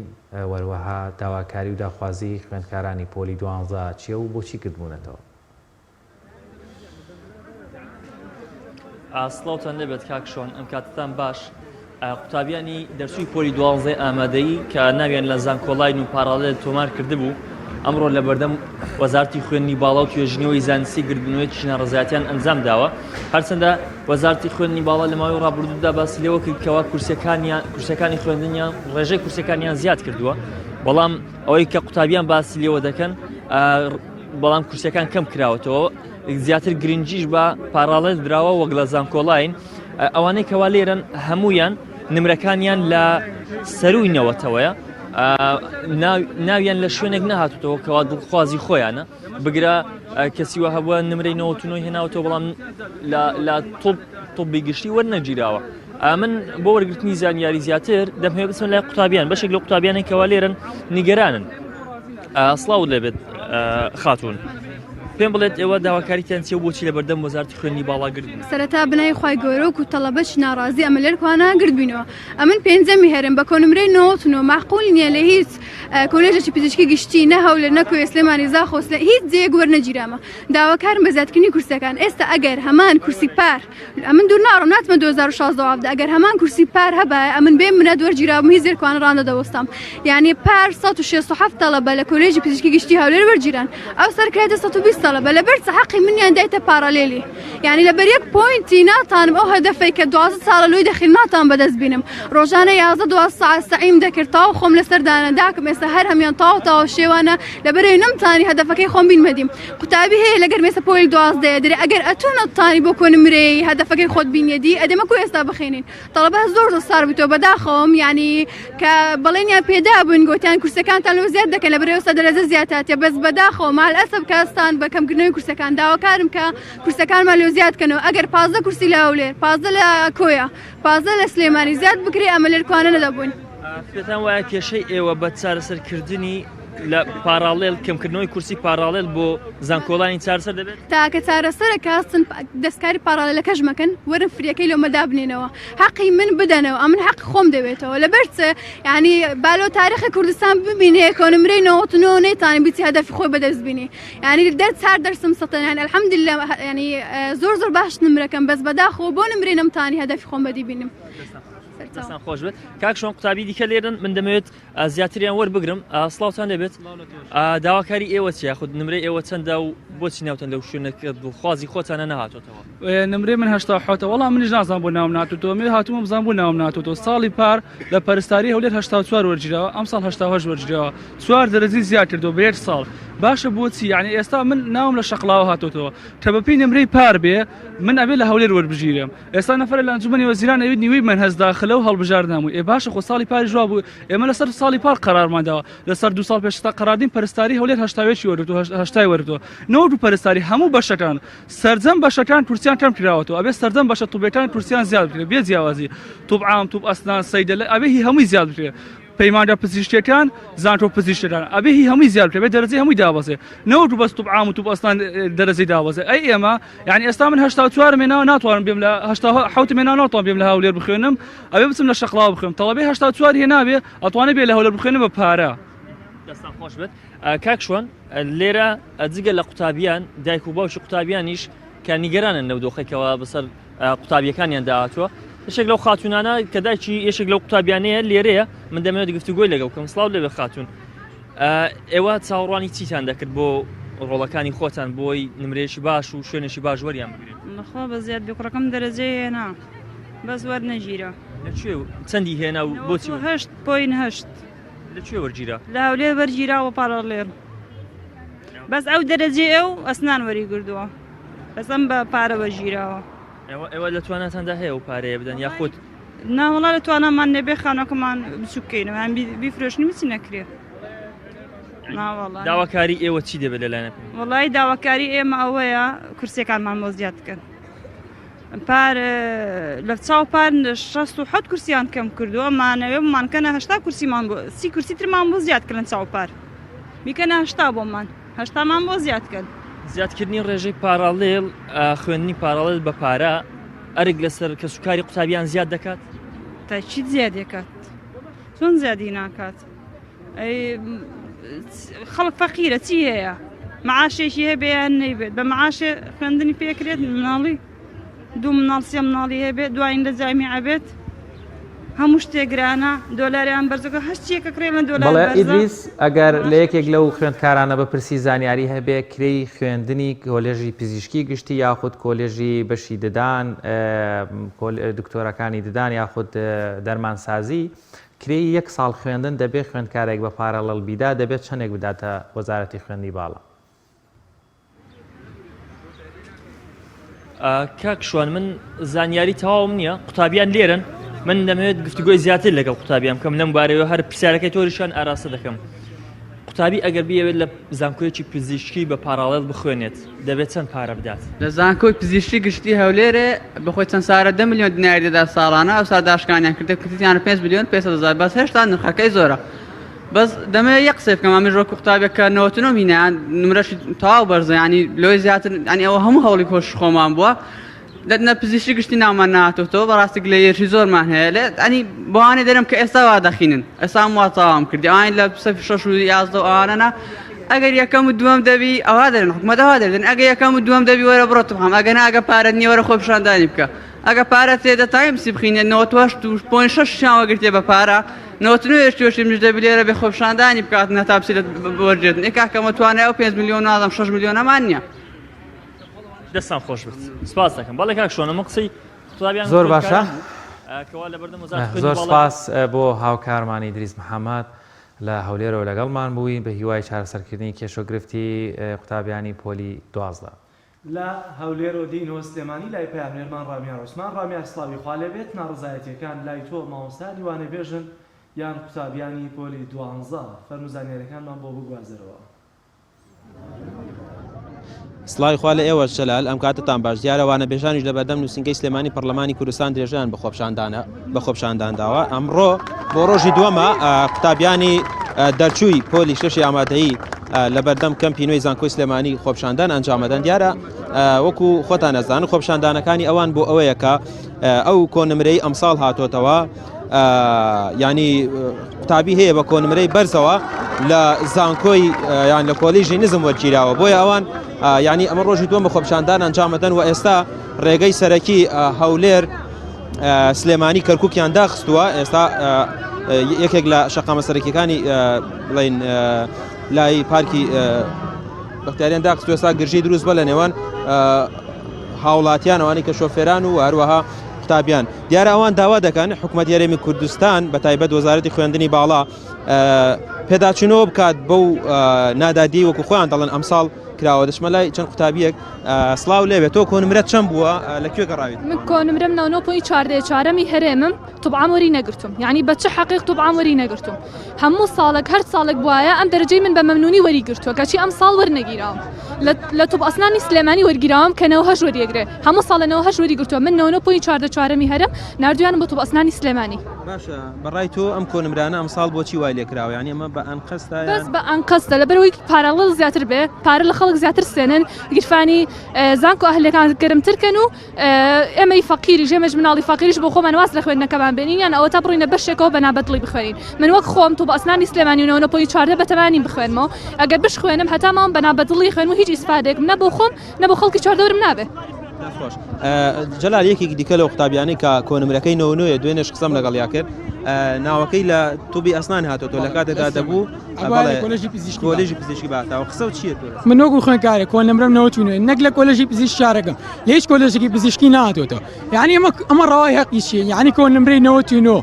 وەروەها داواکاری و داخوازی خوێندکارانی پۆلی 12 چیە و بۆچی کردبوونەتەوە ئاسڵاوتان لێبێت کاکشۆن ئەم کاتتان باش قوتابیانی دەرسوی پۆلی 12 ئامادەیی کە ناویان لە زانکۆڵاین و پارالێل تۆمار کردبوو ئەمڕۆ لە بەردەم وەزارەتی خوێندنی باڵا و توێژینەوەی زانستی گردبوونەوەی شناڕزایەتیان ئەنجام داوە هەرچەندە وەزارەتی خوێندنی باڵا لە ماوەی ڕابردوودا باسی لێوە کرد کەوا کورسەکانی خوێندنیان ڕێژەی کورسەکانیان زیاد کردووە بەڵام ئەوەی کە قوتابیان باسی لێوە دەکەن بەڵام کورسەکان کەم کراوەتەوە زیاتر گرنگیش بە پارالێل دراوە وەک لە زانکۆڵاین ئەوانەی کەوا لێرن هەمویان نمرەکانیان لە سەروی نەوەتەوەیە ناویان لە شوێنێک نەهاتوتەوە کەوا دڵخوازی خۆیانە بگرە کەسیوە هەبووە نمرەی 99 هێناوەتەوە بەڵام لە تۆپی گشتی وەرنەگیراوە من بۆ وەرگرتنی زانیاری زیاتر دەمهوێت بچمە لای قوتابیان بەشێک لە قوتابیانێک کەوا لێرن نیگەرانن سڵاو لێبێت خاتون پێم بڵێت ئێوە داواکاریتان چێ و بۆچی لە بەردەم وەزارەتی خوێندنی باڵا گرتن سەرەتا بنای خوای گەورە و تەڵەبەت ناڕازی ئەمە لێر کوانە گرتبینەوە ئەمن پێنجەمی هەرم بە کۆنمرەی 99 معقول نییە لە هیچ کۆلێژێکی پزیشکی گشتی نە هەولێر نەکوێ سلێمانی زاخۆس لە هیچ جێیەک وەرنەگیرامە داواکارم بە زیادکردنی کورسەکان ئێستا ئەگەر هەمان کورسی پار ئەمن دوور ناڕۆ ناتمە 2016 ئەگەر هەمان کورسی پار هەبە ئەمن بێ منە دووەرگیراوم هیچ زێرکوانە ڕاندەدەوەستام یعنی پار 167 تەڵەبە لە کۆلێژی پزیشکی گشتی هەولێر وەرگیران ئەو سەرکرایدە 120 تەڵەبە لەبەر حقی منیان دایتە پارالێلی یعنی لەبەر یەک پوینتی ناتانم ئەو هەدەفەی کە 12 ساڵە لۆی دەخیل ناتان بەدەست بینم ڕۆژانە 11 ساعت سەعیم دەکرد تاو خۆم لەسەر دانەداکم ئێستا هەر هەمیان تاو شێوانە لەبەرەوەی نەمتانی هەدەفەکەی خۆم بین مەدیم قوتابی هەیە لەگەر مێسە پۆلی 12 دەرێ ئەگەر ئەتونەتانی بۆ کۆنمرەی هەدەفەکەی خۆت بینیەدی ئەدەمە کو ئێستا بخێنین تەڵەبە زۆر سار بوویتەوە بەداخەوەم یعنی کە بەڵێنیان پێدا بوون گوتیان کورسەکانتان لەوە زیاد دەکەن لەبەرەوە ئێستا دەرەجە زیاتاتە بەس بەداخەوە مال ئەسەب کەستان بە کەمکردنەوەی کورسەکان داواکارم کە کورسەکانمان لێ زیادکەنەوە ئەگەر 15 کورسی لە هەولێر 15 لە کۆیە 15 لە سلێمانی زیاد بکرێ ئەمە لێرکوانە نەدەبوون پێتان وایە کێشەی ئێوە بە چارەسەرکردنی لە پارالێل کەمکردنەوەی کورسی پارالێل بۆ زانکۆڵانی چارەسەر دەبێت تاکە چارەسەرە کاستن دەستکاری پارالێلەکەش مەکەن وەرن فریەکەی لەمە دابنێنەوە حەقی من بدەنەوە ئەمن حەق خۆم دەوێتەوە لەبەرچە یعنی بالۆ تاریخی کوردستان ببینێ کۆنمرەی 99 نەیتانی بیتی هەدەفی خۆی بەدەست بینی یعنی چار دەرسم سەتەن یعنی الحەمدلله یعنی زۆر باش نمرەکەم بەس بەداخەوە بۆ نمرەی نەمتانی هەدەفی خۆم بەدی بینم دەستان خۆش بێت کاک شۆن قوتابی دیکە لێرن من دەمەوێت زیاتریان وەربگرم سڵاوتان دەبێت داواکاری ئێوە چیە خود نمرەی ئێوە چەندە و بۆچی ناوتەن لەو شوێنەکە دڵخوازی خۆتانە نەهاتۆتەوە نمرەی من 88 وەڵام منیش نازان بۆ ناوم ناتوتەوە من هاتوومە بزان بۆ ناوم ناتوتەوە ساڵی پار لە پەرستاری هەولێر 84 وەرگیراوە ئەم ساڵ 88 وەرگیراوە 4 دەرەجی زیاد کردەوە بە 1 ساڵ باشە بۆچی یعنی ئێستا من ناوم لە شەقڵاوە هاتۆتەوە کە بەپێی نمرەی پار بێ من ئەبێ لە هەولێر وەربژیرم ئێستا نەفەرە لە ئەنجومەنی وەزیران ئەوێت نیوەی من هەز داخلە و هەڵبژار نامووی ئێ باشە خۆ ساڵی پاری جواب بوو ئێمە لەسەر ساڵی پار قەرارمانداوە لەسەر 2 ساڵ پێشتا قەراردین پەرستاری هەولێر 80 وەرگرتووە 80 وەرگرتووە نەوە پەرستاری هەموو بەشەکان سەرجەم بەشەکان کورسیان کەم کراوەتەوە ئەبێ سەرجەم بەشە توبەکان کورسیان زیاد بکرێت بێ جیاوازی توپ عام توپ ئەسنان سەیدە ئەبێ هی هەمووی زیاد بکرێت پەیمانگە پزیشکیەکان زانکۆ پزیشکیەکان ئەبێ هی هەمووی زیاد بکرێت بێ دەرەجەی هەمووی دابەزێ نەوە بەس توپ عام و توپ ئەسنان دەرەجەی دابەزێ ئەی ئێمە یعنی ئێستا من 84 مێناوە ناتوانم بێم لە 87 مێناوە ناتوانم بێم لە هەولێر بخوێنم ئەبێ بچم لە شەقڵاوە بخوێنم تەڵەبەی 84 هێ نابێ ئەتوانێت بێ لە هەولێر بخوێنم بە پارە دەستان خۆش بێت کاک شۆن لێرە جگە لە قوتابیان دایک و باوکی قوتابیانیش کە نیگەرانن لەو دۆخێکەوە بەسەر قوتابیەکانیان داهاتووە یەشێک لەو خاتونانە کە دایکی یەشێک لەو قوتابیانەیە لێرەیە من دەمەوێت گفتوگۆی لەگەڵ بکەم سڵاو لێبێ خاتون ئێوە چاوەڕوانی چیتان دەکرد بۆ ڕۆڵەکانی خۆتان بۆی نمرێشی باش و شوێنێکی باش وەریان بگرێت بەخوا بە زیاد بێکوڕەکەم دەرەجەی هێنا بەس وەرنەگیرە لەکوێ چەندی هێنا و بۆچی 8.8 لەکوێ وەرگیرە لە هەولێر وەرگیراوە پارالێر بەس ئەو دەرەجێ ئەو ئەسنان وەری گردووە بەس ئەم بە پارە وەرگیراوە ئێوە لە تواناتاندا هەیە و پارەیە بدەن یاخود ناوەڵا لە توانامان نەبێ خانۆکەمان بچوو بکەینەوە هەم بیفرۆشنی بچی نەکرێ داواکاری ئێوە چی دەبێت لەلایەن وەڵای داواکاری ئێمە ئەوەیە کورسەکانمان بۆ زیاد بکەن پار لە چاو پار 67 کورسیان کەم کردووە مانەوێ بمانکەنە 80 کورسیمان بۆ 30 کورسی ترمان بۆ زیادکردن چاو پار میکەنە 80 بۆمان 80مان بۆ زیادکەن زیادکردنی ڕێژەی پارالێل خوێندنی پارالێل بە پارە ئەرگ لەسەر کەسوکاری قوتابیان زیاد دەکات تا چیت زیاد دەکات چۆن زیادی ناکات خەڵک فەقیرە چی هەیە معاشێکی هەبێیان نەیبێت بە معاشێ خوێندنی پێکرێت مناڵی 2 مناڵ 3 مناڵی هەبێت دوایین لە جامیعە بێت هەموو شتێگرانە دۆلاریان بەرزەکە هەشتێکە کرێن دۆلار بەڵێ بەرزە. ئیدریس ئەگەر لە یەکێک لەو خوێندکارانە بەپرسی زانیاری هەبێ کرێی خوێندنی کۆلێژی پزیشکی گشتی یاخود کۆلێژی بەشی ددان دکتۆرەکانی ددان یاخود دەرمانسازی کرێی 1 ساڵ خوێندن دەبێت خوێندکارێک بە پارەڵەڵ بیدا دەبێت چەندێک بداتە وەزارەتی خوێندی باڵا. کاک شوان من زانیاری تەواوم نییە قوتابیان لێرن من دەمەوێت گفتوگۆی زیاتر لەگەڵ قوتابیان بکەم لەم بارەوە هەر پرسیارەکەی تۆریشان ئاراستە دەکەم. قوتابی ئەگەر بیەوێت لە زانکۆیەکی پزیشکی بە پاراڵێڵ بخوێنێت دەبێت چەند پارە بدات؟ لە زانکۆی پزیشکی گشتی هەولێرێ بەخۆی چەند سارە 10 میلیۆن دیناری دەدا ساڵانە ئەو سا داشکانیان کردە کردیان 5 میلیۆن 500,000 بەس هێشتا نرخەکەی زۆرە. بەس دەمەوێت یەک قسەی بکەم ئەمە ژۆک قوتابێکە 99 هینیان نمرەشی تەواو بەرزە ینی لۆی زیاتر ینی ئەوە هەموو هەوڵی پۆش خۆمان بووە لە پزیشکی گشتی نامان نهاتۆتەوە بەڕاستی لە یێرشی زۆرمان هەیە لێ ئەنی بۆوانێ دەرم کە ئێستا وا دەخینن ئێستا وا تەواوم کردی ئەوان لە سەفی 6 و 11 ئەوانەنا ئەگەر یەکەم و دووەم دەبی ئەوا دەرن حکومەتەوە دەردن ئەگە یەکەم و دووەم دەبی وەرە بڕۆ تەمام ئەگەر ئەگە پارەت نییە وەرە خۆ پیشاندانی بکە ئەگە پارە تێدە تایم سی بخینێت 98.6 وەگرتێ بە پارە 99 مش دەبی لێرە بێ خۆ پیشاندانی بکات نەتاپسی وەرجێتن ئێکاکەمە توانێت ئەو 5 میلیۆن نازم 6 میلیۆنەمان نییە. دەستان خۆش بێت سپاس دەکەم بەڵێ کاک شوانەمە قسەی زۆر باشە زۆر سپاس بۆ هاوکارمانی ئیدریس محەممەد لە هەولێرەوە لەگەڵمان بووین بە هیوای چارەسەرکردنی کێشۆگرفتی قوتابیانی پۆلی 12 لە هەولێرەوە دینەوە سلێمانی لای پامێرمان ڕامیار عوسمان ڕامیار سڵاوی خوا لێبێت ناڕزایەتیەکان لای تۆ مامۆستا دیوانە بێژن یان قوتابیانی پۆلی 12 فەرموزانیارەکانمان بۆ بگوازەرەوە. سڵاوی خوا لە ئێوە شەلال ئەم کاتتان باش دیارەوانە بێژانیش لە بەردەم نووسنگەی سلێمانی پەرلەمانی کوردستان درێژیان بە خۆپشاندانداوە ئەمڕۆ بۆ ڕۆژی دووەمە قوتابیانی دەرچووی پۆلی 6 ئامادەیی لە بەردەم کەمپینۆی زانکۆی سلێمانی خۆپشاندان ئەنجامەدەن دیارە وەکو خۆتان نەزان خۆپشاندانەکانی ئەوان بۆ ئەوەیە کە ئەو کۆنمرەی ئەمساڵ هاتۆتەوە ینی قوتابی هەیە بە کۆنمرەی بەرزەوە لە زانکۆی یان لە کۆلیژی نزم وەرگیراوە بۆیە ئەوان ینی ئەمە ڕۆژی دووەم بە خۆپشاندان ئەنجامەدەن و ئێستا ڕێگەی سەرەکی هەولێر سلێمانی کەرکووکیان داخستووە ئێستا یەکێک لە شەقامە سەرەکیەکانی بڵین لای پارکی بەختیاریان داخستووە ئێستا گرژی دروست بە لە نێوان هاوڵاتیانەوانی کە شۆفێران و هەروەها قوتابیان دیارە ئەوان داوا دەکەن حکوومەت یاریمی کوردستان بە تایبەت وەزارەتی خوێندنی باڵا پێداچینەوە بکات بەو نادادی وەکو خۆیان دەڵێن ئەمساڵ کراوە دەچمە لای چەند قوتابیەک سڵاو لێبێت تۆ کۆنمرەت چەند بووە لەکوێ گەڕاویت؟ من کۆنمرەم 9.4 هەرێمم توبعام وەری نەگرتم یعنی بە چه حقیق توبعام وەری نەگرتم هەموو ساڵێک هەر ساڵێک بواە ئەم دەرەجەی من بە مەمنونی وەریگرتووە کەچی ئەم ساڵ وەرنەگیراوم لە توپ ئەسنانی سلێمانی وەرگیراوم کە 9 وەریەگرێ هەموو ساڵە 9 وەریگرتووە من 9.4 هەرم نردویانم بە توپ ئەسنانی سلێمانی. باشە بەڕای تۆ ئەم کۆنمرانە ئەم ساڵ بۆچی وای لێکراوە ینی ئەمە بە ئەنقەستە بەس بە ئەنقەستە لەبەرەوەی پارەڵەڵ زیاتر بێ پارە لە خەڵک زیاتر سێنن گیرفانی زانکۆ ئەهلەکان گەرمترکەن و ئێمەی فەقیری ژێمەش مناڵی فەقیریش بۆ خۆمان واز لە خوێندنەکەمان بێنین یان ئەوە تا بڕینە بەشێکەوە بە نابەدڵی بخوێنین من وەک خۆم توپ ئەسنانی سلێمانی 9.4 بەتەمانی بخوێنمەوە ئەگەر بشخوێنم هەتا ماوەم بە نابەدڵی خوێن و هیچ ئیسفادێکم نە بۆ خۆم نە بۆ خەڵکی چواردەورم نابێ. جەلال یەکێکی دیکە لەو قوتابیانی کە کۆنمرەکەی 99 دوێنێش قسەم لەگەڵیا کرد ناوەکەی لە توبی ئەسنان هاتۆتۆ لە کاتێکدا دەبوو کۆلێژی پزیشکی باتەوە قسە و چیە تۆ؟ من وەکو خوێندکارێک کۆنمرەم 99 نەک لە کۆلێژی پزیشکی شارەکەم لە هیچ کۆلێژێکی پزیشکی نهاتۆتەوە یعنی ئەمە ڕەوای حەقی چیە یعنی کۆنمرەی 99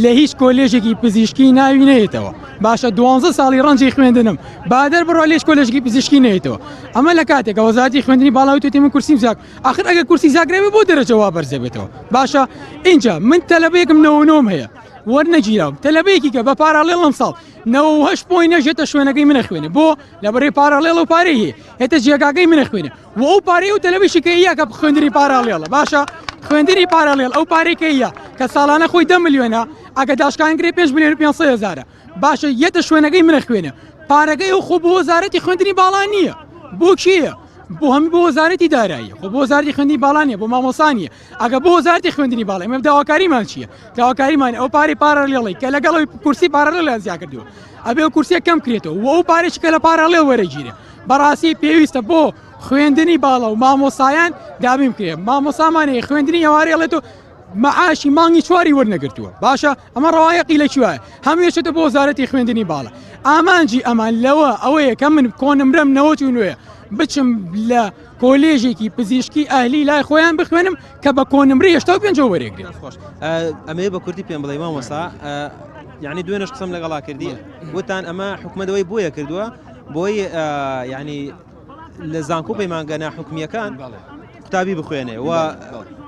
لە هیچ کۆلێژێکی پزیشکی ناوی نێتەوە باشە 12 ساڵی ڕەنجی خوێندنم بادەر بڕۆ لێش کۆلێژێکی پزیشکی نێتەوە ئەمە لە کاتێکە وەزارەتی خوێندنی باڵاوی توێتی من کورسیم زیاک آخر ئەگەر کورسی زاگرێبێ بۆ دەرەجەوا بەرزە بێتەوە باشە اینجا من تەلەبەیەکم 99 هەیە وەرنەگیراوم تەلەبەیەکی کە بە پاراڵێڵ ئەم ساڵ 98 هێتە شوێنەکەی منە خوێنێ بۆ لەبەرەی پاراڵێڵ و پارەی هەیە هێتە جێگاکەی منە خوێنێ و ئەو پارەی و تەلەڤیزیۆنی کە هەیە کە خوێندنی پاراڵێڵە باشە خوێندنی پاراڵێڵ ئەو پارێکە هەیە کە ساڵانە خۆی 10 میلیۆنە ئەگە داشکانگرێ 5 میلیۆن و 500,000 باشە یەتە شوێنەکەی منە خوێنێ پارەکەی و خۆ بۆ وەزارەتی خوێندنی باڵا نییە بۆ کێیە؟ بۆ هەمی بۆ وەزارەتی داراییە خۆ بۆ وەزارەتی خوێندنی باڵانیە بۆ مامۆسانیە ئەگە بۆ وەزارەتی خوێندنی باڵی ئەمە داواکاریمان چییە؟ داواکاریمان ئەو پارەی پاراڵێڵی کە لەگەڵەوەی کورسی پاراڵێڵیان زیاد کردووە ئەبێ ئەو کورسیە کەم کرێتەوە و ئەو پارێکی کە لە پاراڵێڵ وەرەگیرێ بەڕاستی پێویستە بۆ خوێندنی باڵە و مامۆسایان دابین کرێ مامۆسامانەیە خوێندنی ئێوارێڵێت و معاشی مانگی چواری وەرنەگرتووە باشە ئەمە ڕەوایەقی لە کوایە هەموێشتە بۆ وەزارەتی خوێندنی باڵە ئامانجی ئەمان لەوە ئەوەیە کە من کۆنمرم نەوەت و نوێ بچم لە کۆلێژێکی پزیشکی ئاهلی لای خۆیان بخوێنم کە بە کۆنمری 85 وەرێگرێت ئەمەیە بە کوردی پێم بڵێ مامۆستا یعنی دوێنش قسم لەگەڵا کردی وتان ئەمە حکومەتەوەی بۆیە کردووە بۆی یعنی لە زانکۆ پەیمانگەنا حکومیەکان قوتابی بخوێنێ و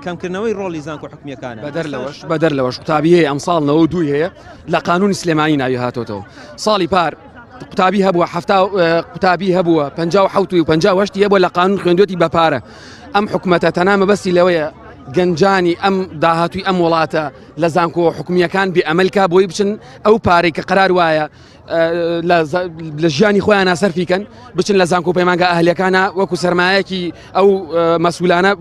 کەمکردنەوەی ڕۆڵی زانکۆ حکومیەکانە بەدەر لەوەش قوتابی هەیە ئەم ساڵ 92 هەیە لە قانونی سلێمانی ناوی هاتۆتەوە ساڵی پار قوتابی هەبووە قوتابی هەبووە 57 و 58 هەبووە لە قانون خوێندوێتی بەپارە ئەم حکومەتە تەنامە بەستی لەوەیە گەنجانی ئەم داهاتووی ئەم وڵاتە لە زانکۆ حکومیەکان بێئەمەلکا بۆی بچن ئەو پارەی کە قرار وایە لە ژیانی خۆیان ناسەرفیکەن بچن لە زانکۆ پەیمانگە ئەهلیەکانە وەکو سەرمایەکی ئەو مەسئولانە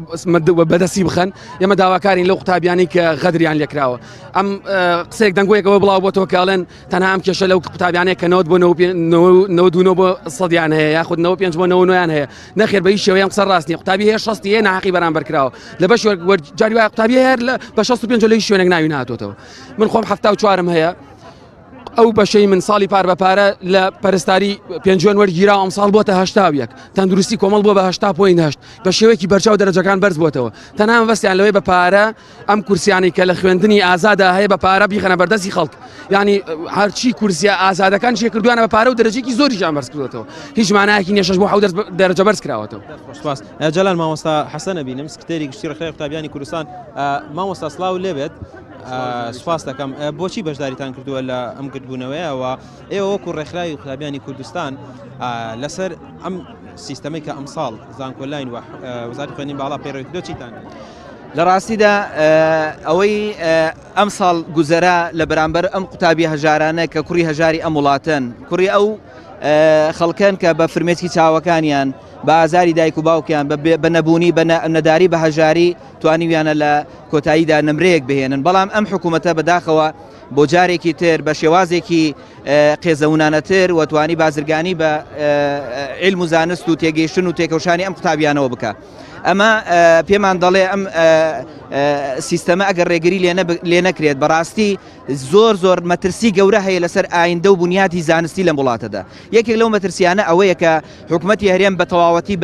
بەدەستی بخەن ئێمە داواکارین لەو قوتابیانی کە غەدریان لێکراوە ئەم قسەیەک دەنگۆیەکەوە بڵاو بۆ تۆکەڵێن تەنها ئەم کێشە لەو قوتابیانەیە کە 90 بۆ 100یان هەیە یاخود 95 بۆ 99یان هەیە نەخێر بە هیچ شێوەیە قسە ڕاستنی قوتابی هەیە 60 هەیە ناحەقی بەرامبەر کراوە لە بەش جاری وایە قوتابی هەیە بە 65 لە هیچ شوێنێک ناوی نهاتۆتەوە من خۆم 74 هەیە ئەو بەشەی من ساڵی پار بەپارە لە پەرستاری پێنجۆن وەرگیرا ئەم ساڵ بۆتە 81 تەندروستی کۆمەڵ بۆ بە 80.8 بە شێوەیەکی بەرچاو دەرەجەکان بەرز بۆتەوە تەنها بەستیان لەوەی بەپارە ئەم کورسیانی کە لە خوێندنی ئازادا هەیە بەپارە بیخەنە بەردەستی خەڵک ینی هەرچی کورسیا ئازادەکان شێ کردوانە بەپارە و دەرەجێکی زۆریشان بەرز کردوێتەوە هیچ مانایەکی نییە 6 بۆ 7 دەرەجە بەرز کراوەتەوە جەلال مامۆستا حەسەنە بینم سکرتێری گشتی ڕێکخراوی قوتابیانی کوردستان مامۆستا سڵاو لێبێت سوپاس دەکەم بۆچی بەشداریتان کردووە لە ئەم کردبوونەوەیەوە ئێوە وەکو ڕێکخراوی قوتابیانی کوردستان لەسەر ئەم سیستەمەی کە ئەمساڵ زانکۆلاین و وەزارەتی خوێندنی باڵا پەیڕەوی چیتان لە ڕاستیدا ئەوەی ئەم ساڵ گوزەرا لە بەرامبەر ئەم قوتابی هەژارانە کە کوڕی هەژاری ئەم وڵاتن کوڕی ئەو خەڵکان کە بە فرمێسکی چاوەکانیان بە ئازاری دایک و باوکیان بە نەبوونی بە نەداری بە هەژاری توانیویانە لە کۆتاییدا نمرەیەک بهێنن بەڵام ئەم حکوومەتە بەداخەوە بۆ جارێکی تر بە شێوازێکی قێزەونانەتر و توانی بازرگانی بە علم و زانست و تێگەیشتن و تێکەوشانی ئەم قوتابیانەوە بکە ئەمە پێمان دەڵێ ئەم سیستەمە ئەگەر ڕێگری لێ نەکرێت بەڕاستی زۆر مەترسی گەورە هەیە لەسەر ئایندە و بنیاتی زانستی لە وڵاتەدا یەکێک لەو مەترسیانە ئەوەیە کە حکوومەتی هەرێم بە تەواوەتی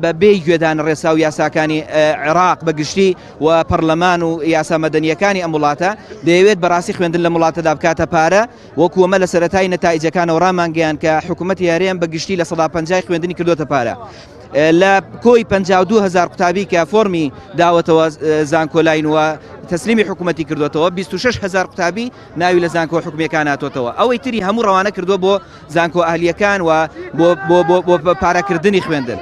بە بێ گوێدان ڕێسا و یاساکانی عێراق بەگشتی و پەرلەمان و یاسا مەدەنیەکانی ئەم وڵاتە دەیەوێت بەڕاستی خوێندن لە وڵاتەدا بکاتە پارە وەکو ئەمە لە سەرەتای نەتایجەکانەوە ڕامانگەیان کە حکوومەتی هەرێم بەگشتی لە 150 خوێندنی کردوتە پارە لە کۆی 52,000 قوتابی کە فۆرمی داوەتەوە زانکۆلاین و تەسلیمی حکوومەتی کردوێتەوە 26,000 قوتابی ناوی لە زانکۆ حکومیەکان هاتوێتەوە ئەوەی تری هەموو ڕەوانە کردووە بۆ زانکۆ ئەهلیەکان و بۆ پارەکردنی خوێندن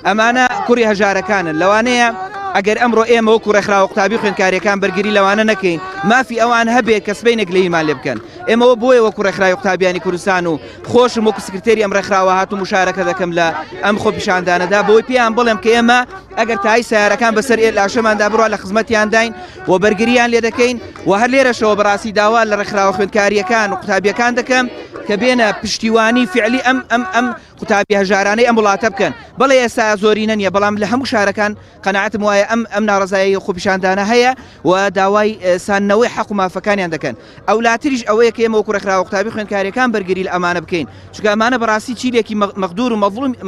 ئەمانە کوڕی هەژارەکانن لەوانەیە ئەگەر ئەمڕۆ ئێمە وەکو ڕێکخراوە قوتابی خوێندکاریەکان بەرگری لەوانە نەکەین مافی ئەوان هەبێت کە سبەینێک لە ئیمان لێ بکەن ئێمەوە بۆیە وەکو ڕێکخراوی قوتابیانی کوردستان و خۆشم وەکو سکرتێری ئەم ڕێکخراوە هاتوو مشارەکە دەکەم لە ئەم خۆپیشاندانەدا بۆی پێیان بڵێم کە ئێمە ئەگەر تای سیارەکان بەسەر لاشەماندا بڕوا لە خزمەتیان داین و بەرگریان لێ دەکەین و هەر لێرەشەوە بەڕاستی داوا لە ڕێکخراوە خوێندکاریەکان و قوتابیەکان دەکەم کە بێنە پشتیوانی فعلی ئەم قوتابی هەژارانەی ئەم وڵاتە بکەن بەڵێ ئێستا زۆرینە نیە بەڵام لە هەموو شارەکان قەناعەتم وایە ئەم ناڕزایی خۆپیشاندانە هەیە و داوای ساننەوەی حەق و مافەکانیان دەکەن ئەولاتریش ئەوەیە کە ئێمە وەکو ڕێکخراوە قوتابی خوێندکاریەکان بەرگری لە ئەمانە بکەین چونکە ئەمانە بەڕاستی چیرێکی مەغدور و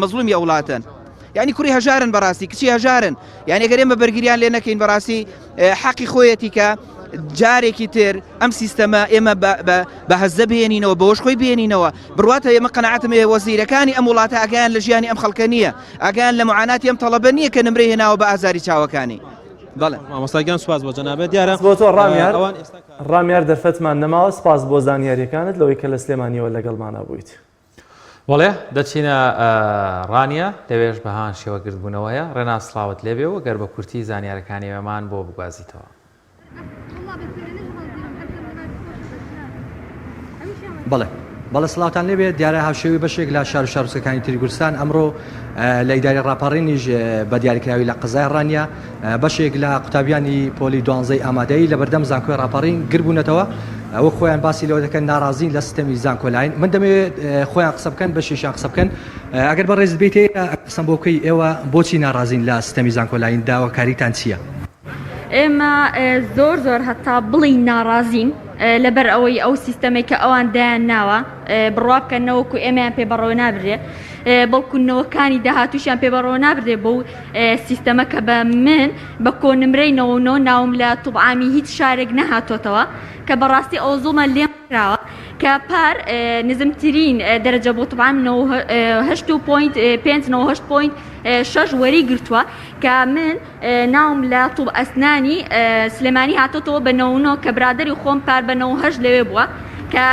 مەظلومی وڵاتن یعنی کوڕی هەژارن بەڕاستی کچی هەژارن یعنی ئەگەر ئێمە بەرگریان لێ نەکەین بەڕاستی حەقی خۆیەتی کە جارێکی تر ئەم سیستەمە ئێمە بە هەزە بێنینەوە بەوەش خۆی بێنینەوە بڕواتە ئێمە قەناعەتم وەزیرەکانی ئەم وڵاتە ئاگیان لە ژیانی ئەم خەڵکە نییە ئاگیان لە معاناتی ئەم تەڵەبە نییە کە نمرەی هێناوە بە ئازاری چاوەکانی بەڵێ مامۆستاگیان سوپاس بۆ جەنابێت دیارە بۆ تۆ ڕامیار دەرفەتمان نەماوە سپاس بۆ زانیاریەکانت لەوەی کە لە سلێمانیەوە لەگەڵمانە بوویت وڵێ دەچینە ڕانیە دەوێش بەهان شێوەگرتبوونەوەیە ڕێنا سڵاوت لێبێ و گەر بە کورتی زانیارەکانی ئێمەمان بۆ بگوازیتەوە بەڵێ سڵاوتان لێبێت دیارە هاوشێوی بەشێک لە شار و شارۆچکەکانی تری کوردستان ئەمڕۆ لە ئیداری ڕاپەڕینیش بە دیاریکراوی لە قزای ڕانیە بەشێک لە قوتابیانی پۆلی 12 ئامادەی لە بەردەم زانکۆی ڕاپەڕین گربوونەتەوە ئەوە خۆیان باسی لەوە دەکەن ناڕازین لە سیستەمی زانکۆلاین من دەمەوێت خۆیان قسە بکەن بەشێشان قسە بکەن ئەگەر بە ڕێز بێت قسم بۆ بکەی ئێوە بۆچی ناڕازین لە سیستەمی زانکۆلاین داواکاریتان چییە؟ ئێمە زۆر هەتا بڵی ناڕازین لەبەر ئەوەی ئەو سیستەمێک کە ئەوان دایان ناوە بڕوابکەنەوەکو ئێمەیان پێبەڕەوە نابرێ بەڵکوونەوەکانی داهاتوشیان پێبەڕەوە نابرێ بۆ سیستەمە کە بە من بە کۆنمرەی 99 ناوم لە توبعامی هیچ شارێک نەهاتۆتەوە کە بەڕاستی ئەو زوڵمە لێم کراوە کە پار نزمترین دەرەجە بۆ توبعام 8.5.6 وەری گرتووە کە من ناوم لە توب ئەسنانی سلێمانی هاتۆتەوە بە 99 کە برادری خۆم پار بە 98 لەوێ بووە کە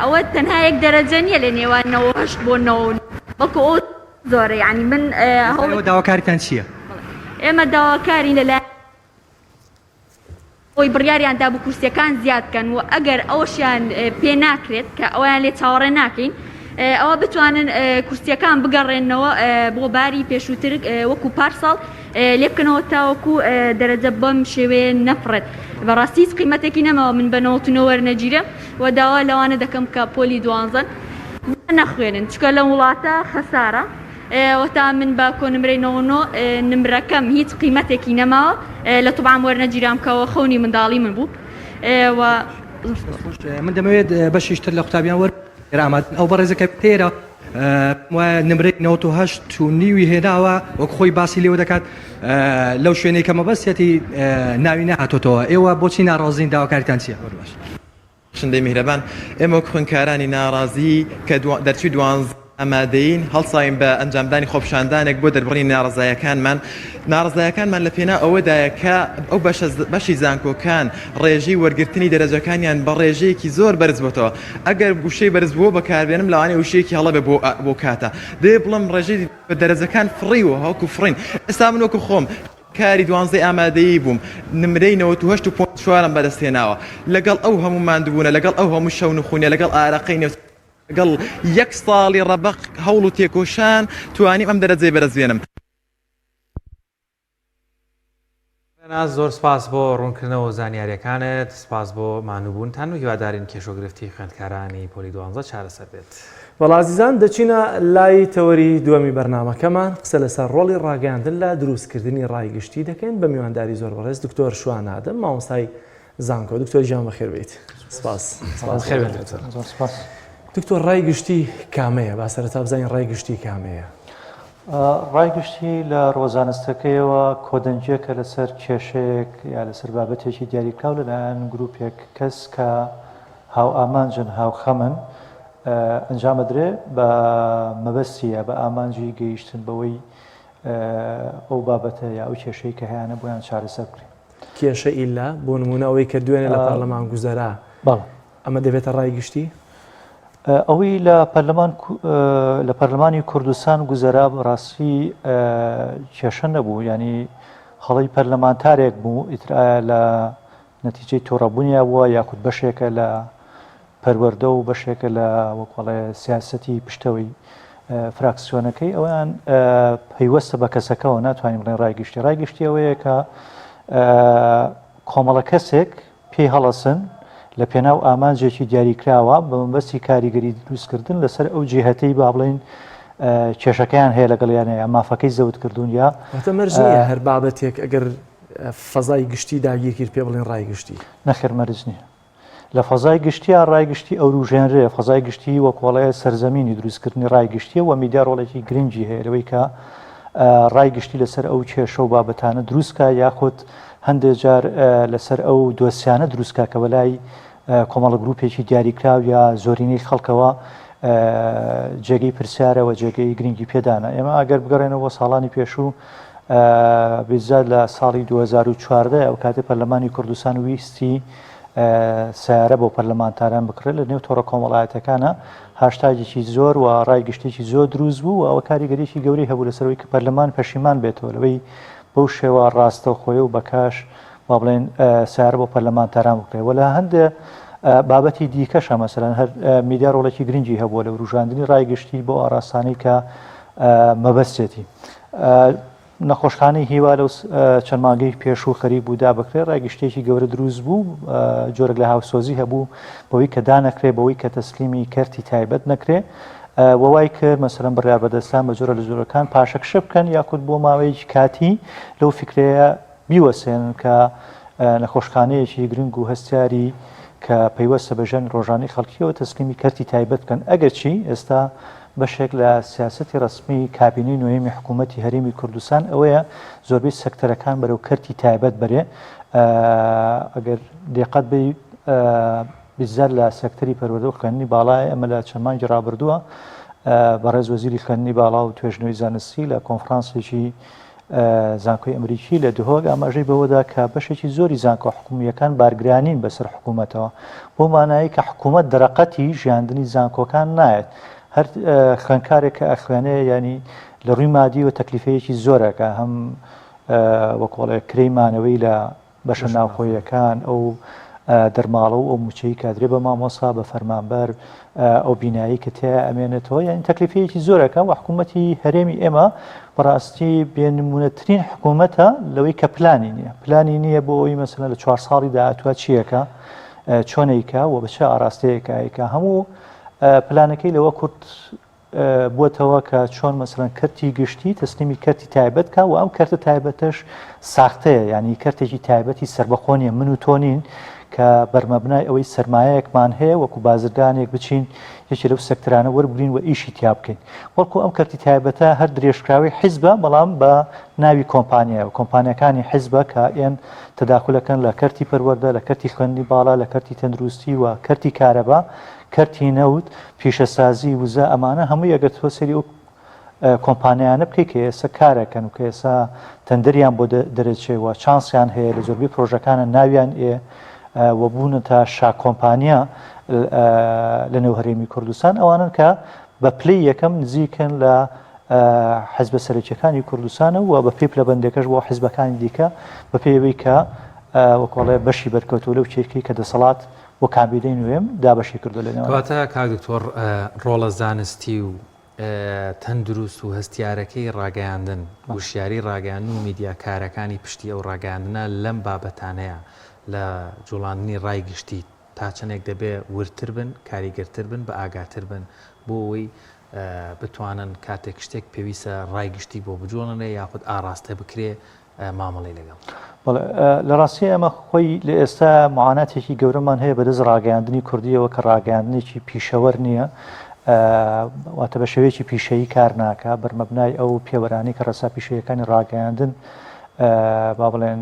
ئەوە تەنها یەک دەرەجە نییە لە نێوان 98 بۆ 99 بەڵکو ئەو زۆرە یعنی من داواکاریتان چییە؟ ئێمە داواکارین لەلای ئەوی بڕیاریاندا بوو کورسیەکان زیادکەن و ئەگەر ئەوەشیان پێ ناکرێت کە ئەویان لێ چاوەڕێ ناکەین ئەوە بتوانن کورسیەکان بگەڕێنەوە بۆ باری پێشووتر وەکو پارساڵ لێ بکەنەوە تاوەکو دەرەجە بەم شێوەیە نەفرێت بەڕاستی هیچ قیمەتێکی نەمەوە من بە 99 وەرنەگیرم و داوا لەوانە دەکەم کە پۆلی دوانزەن نەخوێنن چکە لە وڵاتە خەسارە وەتا من بە کۆنمرەی 99 نمرەکەم هیچ قیمەتێکی نەماوە لە توبعام وەرنەگیرامکەوە خەونی منداڵی من بوو من دەمەوێت بەشیشتر لە قوتابیان وەرامات ئەو بەڕێزەکە تێرە نمرەی 98 و نیوی هێناوە وەک خۆی باسی لێوە دەکات لەو شوێنەی کە مەبەستێتی ناوی نەهاتۆتەوە ئێوە بۆچی ناڕازین داواکاریتان چییە؟ شندەی میهرەبان ئێمە وەک خوێندکارانی ناڕازی کە دەرچوی دوانزە ئامادەین هەڵساین بە ئەنجامدانی خۆپشاندانێک بۆ دەربڕی ناڕزایەکانمان لە پێنا ئەوەدایە کە ئەو بەشی زانکۆکان ڕێژەی وەرگرتنی دەرەجەکانیان بە ڕێژەیەکی زۆر بەرز بۆتەوە ئەگەر وشەی بەرز بووە بەکاربێنم لەوانەیە وشەیەکی هەڵەبێ بۆ کاتە دێ بڵم ڕێژەی دەرەجەکان فڕیوە هەوکو فڕین ئێستا من وەکو خۆم کاری دوانزەی ئامادەیی بووم نمرەی 98.4 بەدەستێناوە لەگەڵ ئەو هەموو ماندبوونە لەگەڵ ئەو هەموو شەو نخوونێ لەگەڵ ئارەقەی نێو لەگەڵ یەک ساڵی ڕەبق هەوڵ و تێکۆشان توانیم ئەم دەرەجەی بەرزبێنم. زۆر سپاس بۆ ڕوونکردنەوە زانیاریەکانت سپاس بۆ مانوبوونتان و هیوادارین کێشۆگرفتی خوێندکارانی پۆلی دوانزە چارەسەر بێت. بەڵازیزان دەچینە لای تەوەری دووەمی بەرنامەکەمان قسە لەسەر ڕۆڵی ڕاگەاندن لە دروستکردنی ڕایگشتی دەکەین بە میوانداری زۆر بەڕێز دکتۆر شوان ئادەم مامۆستای زانکۆ. دکتۆر گیان بەخێر بێت. سپاس. دکتۆر ڕایگشتی کامەیە؟ با سەرەتا بزانین ڕایگشتی کامەیە؟ ڕایگشتی لە ڕۆژانستەکەیەوە کۆدەنجێکە لەسەر کێشەیەک یا لەسەر بابەتێکی دیاریکراو لەلایەن گروپێک کەس کە هاو ئامانجن هاو خەمن ئەنجامەدرێ بە مەبەستیە بە ئامانجی گەیشتن بەوەی ئەو بابەتە یا ئەو کێشەی کە هەیەە بۆیان چارەسەر بکرێن. کێشە ئیلا بۆ نمونە ئەوەی کە دوێنێ لە پەرلەمان گوزەرا ئەمە دەبێتە ڕایگشتی؟ ئەوەی لە پەرلەمانی کوردستان گوزەرا ڕاستی کێشە نەبوو ینی هەڵی پەرلەمانتارێک بوو ئیترایە لە نەتیجەی تۆڕەبوونیە بووە یاخود بەشێکە لە پەروەردە و بەشێکە لە وەکڵێ سیاسەتی پشتەوەی فراکسیۆنەکەی ئەویان پەیوەستە بە کەسەکەەوە ناتوانین بڵێن ڕایگشتی. ڕایگشتی ئەوەیە کە کۆمەڵە کەسێک پێی هەڵەسن لە پێناو ئامانجێکی دیاریکراوە بە مەبەستی کاریگەری دروستکردن لەسەر ئەو جێهەتەی با بڵێن کێشەکەیان هەیە لەگەڵیانەیە مافەکەی زەوتکردون یا مەرج نییە هەر بابەتێک ئەگەر فەزای گشتی داگیرکرد پێ بڵێن ڕایگشتی. نەخێر مەرج نییە لە فەزای گشتیە ڕایگشتی ئەوروژێنرێ فەزای گشتی وەکوڵەیە سەرزەمینی دروستکردنی ڕایگشتیە و میدیا ڕۆڵێکی گرنگی هەیەەوەی کە ڕایگشتی لەسەر ئەو کێشە و بابەتانە دروستکە یاخود هەندێک جار لەسەر ئەو دۆسیانە دروستکە کە بەلای کۆمەڵە گروپێکی دیاریکراو یا زۆرینەی خەڵکەوە جێگەی پرسیارەوە جێگەی گرنگی پێدانە. ئێمە ئەگەر بگەڕێنەوە ساڵانی پێشوو بێزاد لە ساڵی 2014 ئەو کاتێ پەرلەمانی کوردستان ویستی سیارە بۆ پەرلەمانتاران بکرێت لە نێو تۆڕە کۆمەڵایەتەکانە هاشتاجێکی زۆر و ڕایگشتێکی زۆر دروست بوو و ئەوە کاریگەریی گەوری هەبوو لەسەرەوەی کە پەرلەمان پەشیمان بێتەوە لەوەی بەو شێوە ڕاستە خۆی و بەکاش با بڵێن سیارە بۆ پەرلەمانتاران بکرێت وە لە هەندێ بابەتی دیکەشە مەسەرەن هەر میدیا ڕۆڵێکی گرنگی هەبووە لە ڕوژاندنی ڕایگشتی بۆ ئاراستانەی کە مەبەستێتی. نەخۆشخانەی هیوا لەو چەند مانگەی پێشوو خەریک بوودا بکرێت ڕایگشتێکی گەورە دروست بوو جۆرەك لە هاوسۆزی هەبوو بەوەی کە دانەکرێ بەوەی کە تەسلیمی کەرتی تایبەت نەکرێ وەوای کرد مەسەرەن بڕیار بەدەستان بە جۆرە لە جۆرەکان پاشەکشە بکەن یاخود بۆ ماوەیەکی کاتی لەو فکرەیە بیوەسێنن کە نەخۆشخانەیەکی گرنگ و هەستیاری کە پەیوەستە بە ژەن ڕۆژانەی خەڵکیەوە تەسلیمی کەرتی تایبەت بکەن ئەگەر چی ئێستا بەشێک لە سیاسەتی ڕسمی کابینەی نوێمی حکوومەتی هەرێمی کوردستان ئەوەیە زۆربەی سەکتەرەکان بەرەو کەرتی تایبەت بەرێ ئەگەر دقت بێ بزار لە سەکتەری پەروەردە و خوێندنی باڵای ئەمە لە چەند مانگی ڕابردووە بەڕێز وەزیری خوێندنی باڵا و توێژنەوەی زانستی لە کۆنفرانسێکی زانکۆی ئەمریکی لە دهۆک ئاماژەی بەوەدا کە بەشێکی زۆری زانکۆ حکوومیەکان بارگرانین بەسەر حکوومەتەوە بۆ مانایی کە حکوومەت دەرەقەتی ژیاندنی زانکۆکان نایەت هەر خوێنکارێک کە ئەخوێنێ ینی لە ڕووی مادی و تەکلیفەیەکی زۆرەکە هەم وەکۆڵێ کرەیمانەوەی لە بەشە ناوخۆیەکان ئەو دەرماڵە و ئەو موچەی کادرێ بە مامۆسا بە فەرمانبەر ئەو بینایی کە تێ ئەمێنێتەوە یعنی تەکلیفەیەکی زۆرەکە و حکوومەتی هەرێمی ئێمە بەڕاستی بێنمونەترین حکوومەتە لەوەی کە پلانی نییە پلانی نییە بۆ ئەوی مەسەلە لە 4 ساڵی داهاتوە چیەکە چۆنێکە و بەچە ئاراستەیەکایکە هەموو پلانەکەی لەوە کورت بووەتەوە کە چۆن مەسەرەن کەرتی گشتی تەسلیمی کەرتی تایبەت کا و ئەم کەرتە تایبەتەش ساختەیە ینی کەرتێکی تایبەتی سربەخۆنیە من و تۆنین کە بەرمەبنای ئەوەی سەرمایەکمان هەیە وەکو بازرگانێک بچین یەکی لەو سەکترانە وەربگرین و ئیشی تیا بکەین وەڵکو ئەم کەرتی تایبەتە هەر درێژکراوی حیزبە بەڵام بە ناوی کۆمپانیایە و کۆمپانیەکانی حیزبە کە ئێن تەداخلەکەن لە کەرتی پەروەردە لە کەرتی خوێندنی باڵا لە کەرتی تەندروستی و کەرتی کارەبا کەرتی نەوت پیشەسازی وزە ئەمانە هەمووی ئەگەر تۆ سەری و کۆمپانیانە بکەی کە ئێستا کارەکەن و کە ئێستا تەندەریان بۆ دەرەچێەوە چانسیان هەیە لە زۆربەی پرۆژەکانە ناویان وەبوونە تا شا کۆمپانیا لە نێو هەرێمی کوردستان ئەوانن کە بە پلەی یەکەم نزیکن لە حیزبە سەرەکیەکانی کوردستانە و بە پێی پلەبەندەکەش بۆ حیزبەکانی دیکە بە پێیەوەی کە وەکۆڵێ بەشی بەرکەوتوو لەو چێکی کە دەسەڵات بۆ کابینەی نوێم دابەشی کردو لەنێوە کەواتە کاک دکتۆر ڕۆڵە زانستی و تەندروست و هەستیارەکەی ڕاگەیاندن وشیاری ڕاگەیاندن و میدیاکارەکانی پشتی ئەو ڕاگەیاندنە لەم بابەتانەیە لە جوڵاندنی ڕای گشتی تا چەندێک دەبێ ورتر بن کاریگەرتر بن بە ئاگاتر بن بۆ ئەوەی بتوانن کاتێک شتێک پێویستە ڕای گشتی بۆ بجوڵنێ یاخود ئاراستە بکرێ مامەڵی لەگەڵ لە ڕاستی ئەمە خۆی لە ئێستا معاناتێکی گەورەمان هەیە بەدەست ڕاگەیاندنی کوردیەوە کە ڕاگەیاندنێکی پیشەوەر نییە واتە بە شێوەیەکی پیشەیی کار ناکە بەرمەبنای ئەو پێوەرانی کە ڕەسا پیشەیەەکانی ڕاگەیاندن با بڵێن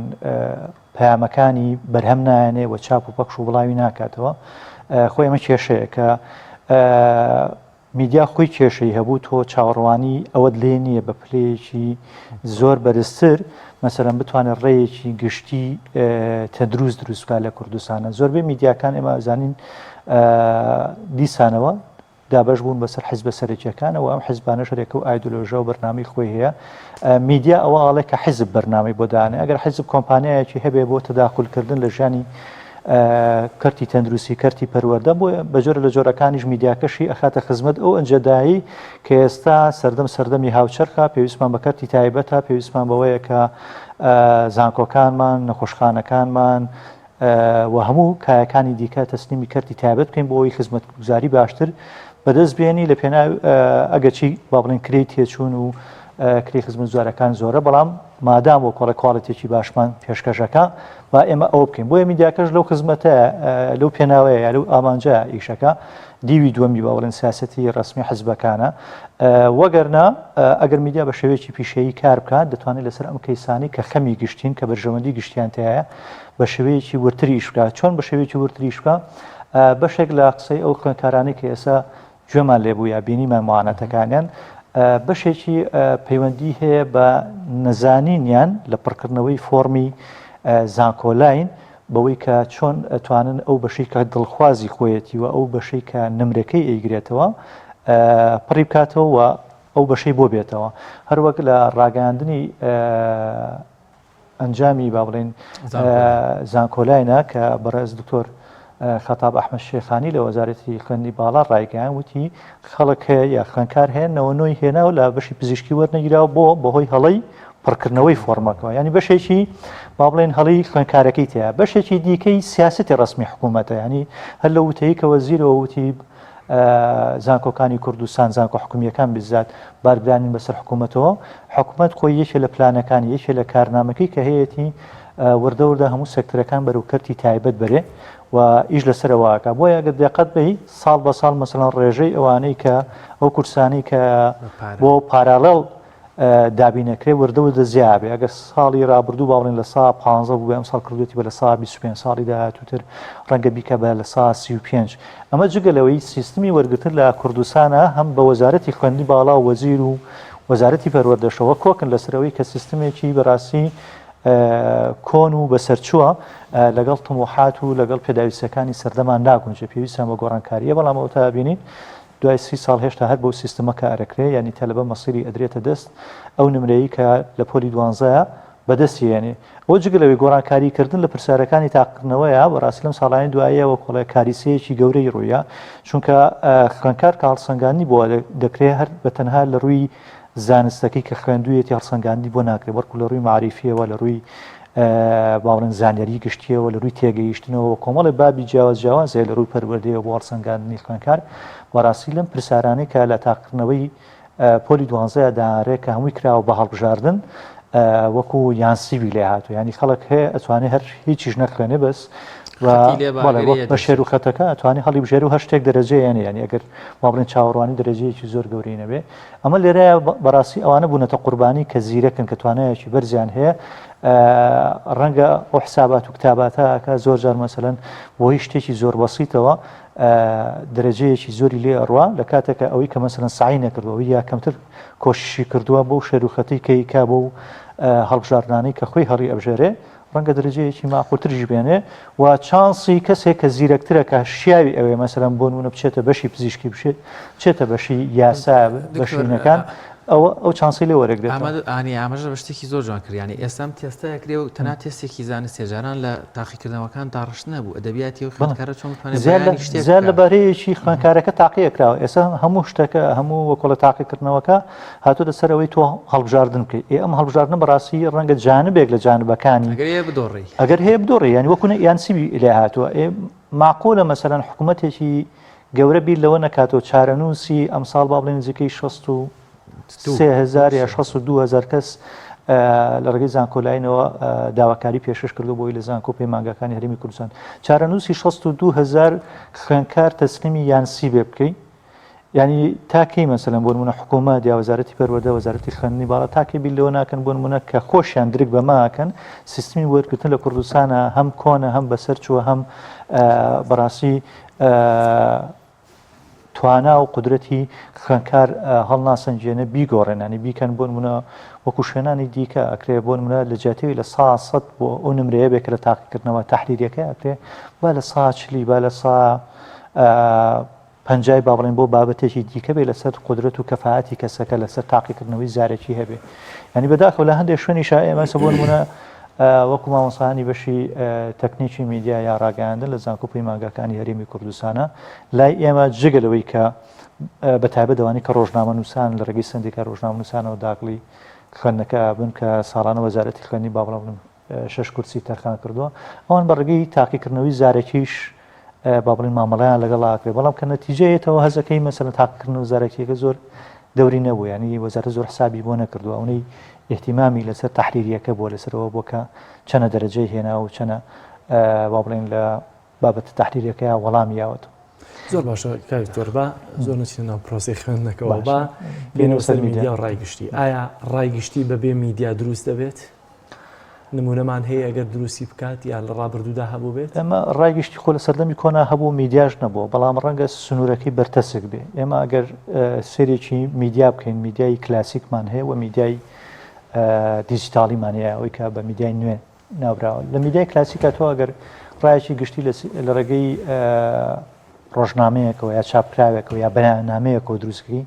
پەیامەکانی بەرهەم نایەنێ و چاپ و پەخش و بڵاوی ناکاتەوە خۆی ئەمە کێشەیە کە میدیا خۆی کێشەی هەبوو تۆ چاوەڕوانی ئەوەت لێ نییە بە پلەیەکی زۆر بەرزتر مەسەرەن بتوانێت ڕێیەکی گشتی تەندروست دروستکە لە کوردستانە زۆربەی میدیاکان ئێمە زانین دیسانەوە دابش بوون بەسەر حیزبە سەرەکیەکانەوە ئەم حیزبانە شەرێکە و ئایدۆلۆژە و بەرنامەی خۆی هەیە میدیا ئەوە ئاڵێ کە حیزب بەرنامەی بۆ دانێ ئەگەر حیزب کۆمپانیایەکی هەبێ بۆ تەداخولکردن لە ژیانی کەرتی تەندروستی کەرتی پەروەردە بۆ بە جۆرە لە جۆرەکانیش میدیاکەشی ئەخاتە خزمەت ئەو ئەنجەدایی کە ئێستا سەردەمی هاوچەرخە پێویستمان بە کەرتی تایبەتە پێویستمان بەوەیە کە زانکۆکانمان نەخۆشخانەکانمان و هەموو کایەکانی دیکە تەسلیمی کەرتی تایبەت بکەین بۆ ئەوی خزمەتگوزاری باشتر بەدەست بێنی لە پێناو ئەگەرچی با بڵێن کرێی تێچوون و کری خزمەت جوارەکان زۆرە بەڵام مادام بۆ کۆڵە کواڵەتێکی باشمان پێشکەشەکە با ئێمە ئەوە بکەین بۆیە میدیاکەش لەو خزمەتە لەو پێناوەیە یا لەو ئامانجە ئیشەکە دیوی دووەمی با بڵێن سیاسەتی ڕسمی حزبەکانە وەگەرنا ئەگەر میدیا بە شێوەیەکی پیشەیی کار بکات دەتوانێت لەسەر ئەم کەیسانی کە خەمی گشتین کە بەرژەوەندی گشتیان تایە بە شێوەیەکی ورتری ئیش بکات چۆن بە شێوەیەکی ورتری ئیش بکات بەشێک لە قسەی ئەو خوێندکارانەی کە ئێستا گوێمان لێبوو یا بینیمان معانەتەکانیان بەشێکی پەیوەندی هەیە بە نەزانینیان لە پڕکردنەوەی فۆرمی زانکۆلاین بەوەی کە چۆن ئەتوانن ئەو بەشەی کە دڵخوازی خۆیەتی و ئەو بەشەی کە نمرەکەی ئەیگرێتەوە پڕی بکاتەوە و ئەو بەشەی بۆ بێتەوە هەروەک لە ڕاگەاندنی ئەنجامی با بڵێن زانکۆلاینە کە بەڕێز دکتۆر خەتاب ئەحمەد شێخانی لە وەزارەتی خوێندنی باڵا ڕایگەیان وتی خەڵک هەیە یا خوێندکار هەیە نەوەنۆی هێناو لە بەشی پزیشکی وەرنەگیراوە بۆ بەهۆی هەڵەی پڕکردنەوەی فۆرمەکەەوە ینی بەشێکی با بڵێن هەڵی خوێندکارەکەی تەیە بەشێکی دیکەی سیاسەتی ڕسمی حکوومەتە ینی هەر لە وتەیە کە وەزیرەوە وتی زانکۆکانی کوردستان زانکۆ حکومیەکان بزات بارگرانی بەسەر حکوومەتەوە حکوومەت خۆی یەکێ لە پلانەکانی یەکێ لە کارنامەکەی کە هەیەی وردەوردا هەموو سەکتەرەکان بەرەوکەرتی تایبەت بەرێ و ئیش لەسەرەوەکە بۆ ئەگەر دقت بی ساڵ بە ساڵ مەسەڵەن ڕێژەی ئەوانەی کە ئەو کورسانی کە بۆ پارالەڵ دابینەکرێ وردەوردە زیابێ ئەگەر ساڵی ڕابردوو باڵێن لە سا 15 بوو ئەم ساڵ کردوێتی بە لە سا 25 ساڵی داهاتووتر ڕەنگە بیکە بە لە سا 35 ئەمە جگەلەوەی سیستمی وەرگتن لە کوردستانە هەم بە وەزارەتی خوێندنی باڵا و وەزیر و وەزارەتی پەروەردەشەوە کۆکن لەسەرەوەی کە سیستمێکی بەڕاستی کۆن و بەسەرچووە لەگەڵ تموحات و لەگەڵ پێداویستەکانی سەردەمان ناگونجە پێویستە بە گۆڕانکاریە بەڵام ئەو تا بینین دوای 30 ساڵ هێشتا هەر بەو سیستەمە کارەکرێ ینی تەلەبە مەسیری ئەدرێتە دەست ئەو نمرەیە کە لە پۆلی 12 بەدەستیێنێ ئەو جگەلەوەی گۆڕانکاریکردن لە پرسیارەکانی تاقیکردنەوەیە بەڕاستی لەم ساڵانی دواییەوە کۆڵە کاریسەیەکی گەورەی ڕوویە چونکە خوێندکار کە هەڵسەنگاندنی بۆ دەکرێت هەر بەتەنها لە ڕووی زانستەکەی کە خوێندوویەتی هەڵسەنگاندنی بۆ ناکرێت وەرکو لە ڕووی معریفیەوە لە ڕووی باڵێن زانیاری گشتیەوە لە ڕووی تێگەیشتنەوە کۆمەڵی بابی جیاوازێ لە ڕووی پەروەردەیەوە بۆ هەڵسەنگاندنی خوێندکار وەڕاستی لەم پرسیارانەی کە لە تاقیکردنەوەی پۆلی 12 داڕێت کە هەمووی کراوە بە هەڵبژاردن وەکو یانسیبی لێ هاتوو ینی خەڵک هەیە ئەتوانێت هەر هیچیش نەخوێنێ بەس بە شێر و خەتەکە ئەتوانێت هەڵی بژێر و هەشتێک دەرەجەیەنێ ینی ئەگەر با بڵێن چاوەڕوانی دەرەجەیەکی زۆر گەورەی نەبێ ئەمە لێرەیە بەڕاستی ئەوانە بوونەتە قوربانی کە زیرەکن کە توانایەکی بەرزیان هەیە ڕەنگە ئەو حسابات و کتاباتەکە زۆر جار مەسەلەن بۆ هیچ شتێکی زۆر بەسیتەوە دەرەجەیەکی زۆری لێ ئەڕوا لە کاتێکە ئەوەی کە مەسەلەن سعی نەکردەوە یا کەمتر کۆششی کردووە بۆ شێروخەتی کەیکا بۆ هەڵبژاردنانەی کە خۆی هەڵی ئەبژێرێ ڕەنگە دەرەجەیەکی ماقوتریش بێنێ و چانسی کەسێک کە زیرەکترە کە شیاوی ئەوێ مەسەلەن بۆ نمونە بچێتە بەشی پزیشکی بچێتە بەشی یاسا بەشینەکان ئەو چانسی لێ وەرەگرێت ئانی ئاماژە بە شتێکی زۆر جوان کردیانی ئێستام تێستەیەکرێ و تەنها تێستێکی زانست هێژاران لە تاقیکردنەوەکان داڕشت نەبوو ئەدەبیاتی و خوێندکارە چۆن زیاد لەبارەیەکی خوێندکارەکە تاقیەکراوە ئێستا هەموو شتەکە هەموو وەکۆڵە تاقیکردنەوەکە هاتوو دەسەرەوەی تۆ هەڵبژاردن بکەیت ئەم هەڵبژاردن بەڕاستی ڕەنگە جانبێک لە جانبەکانی ئەگەر هەیە بدۆڕی ینی وەکوونە یانسیبی لێ هاتووە معقولە مەسەلەن حکوومەتێکی گەورە بیر لەوە نەکاتەوە چارەنووسی ئەمساڵ با بڵێن نزیکەی 3000 یا 62,000 کەس لە ڕێگەی زانکۆلاینەوە داواکاری پێشش کردو بۆی لە زانکۆ پەیمانگەکانی هەرێمی کوردستان چارەنووسی 62,000 خوێندکار تەسلیمی یانسی بێ بکەیت ینی تاکەی مەسەلەن بۆ نمونە حکوومەت یا وەزارەتی پەروەردە وەزارەتی خوێندنی باڵا تاکەی بیر لەوە ناکەن بۆ نمونە کە خۆشیان درک بەماکەن سیستمی وەرگرتن لە کوردستانە هەم کۆنە هەم بەسەرچووە هەم بەڕاستی توانا و قدرەتی خوێندکار هەڵناسەنجێنە بیگۆڕێنانی بیکەن بۆ نمونە وەکو شوێنانی دیکە ئەکرێ بۆ نمونە لە جاتەوەی لە 100 بۆ ئەو نمرەیە بێکە لە تاقیکردنەوە تەحلیلیەکە ئەکرێ با لە 140 با لە 150 با بڵێن بۆ بابەتێکی دیکە بێ لەسەر قدرەت و کەفاەتی کەسەکە لەسەر تاقیکردنەوەی زارێکی هەبێ ینی بەداخەوە لە هەندێک شوێنی ئێمەسە بۆ نمونە وەکو مامۆسانی بەشی تەکنیکی میدیا یا ڕاگەیاندن لە زانکۆ پەیمانگەکانی هەرێمی کوردستانە لای ئێمە جگەلەوەی کە بەتایبەت دەوانی کە ڕۆژنامە نووسان لە ڕێگەی سندیکا ڕۆژنامە نووسانەوە داخلی خوێندنەکە بن کە ساڵانە وەزارەتی خوێندنی با بڵێن 6 کورسی تەرخان کردووە ئەوان بە ڕێگەی تاقیکردنەوەی زارێکیش با بڵێن مامەڵەیان لەگەڵاکرێ بەڵام کە نەتیجەیەتەوە هەزەکەی مەسەلەن تاقیکردن و زارێکیەکە زۆر دەوری نەبوو ینی وەزارە زۆر حسابی بۆ نەکردووە ئەوەی احتیمامی لەسەر تەحریریەکە بۆ لەسەرەوە بۆ کە چەنە دەرەجەی هێنا و چەنە با بڵێن لە بابەت تەحریریەکە وەڵامی یاوەتەوە زۆر باشە کاکتۆر بە زۆر نچین ناو پرۆسی خوێندنەکەەوە بە بێنەوە سەر میدیا و ڕایگشتی ئایا ڕایگشتی بەبێ میدیا دروست دەبێت؟ نمونەمان هەیە ئەگەر دروستی بکات یا لە ڕابردوودا هەبوو بێت ئەمە ڕایگشتی خۆ لە سەردەمی کۆنا هەبوو میدیاش نەبووە بەڵام ڕەنگە سنوورەکەی بەرتەسک بێ ئێمە ئەگەر سێرێکی میدیا بکەین میدیای کلاسیکمان هەیە و میدیای دیجیتاڵیمان هەیە ئەوەی کە بە میدیای نوێ ناوراوە لە میدیای کلاسیکە تۆ ئەگەر ڕایەکی گشتی لە ڕێگەی ڕۆژنامەیەکەوە یا چاپراوێکەوە یا بەیاننامەیەکەوە دروستکەی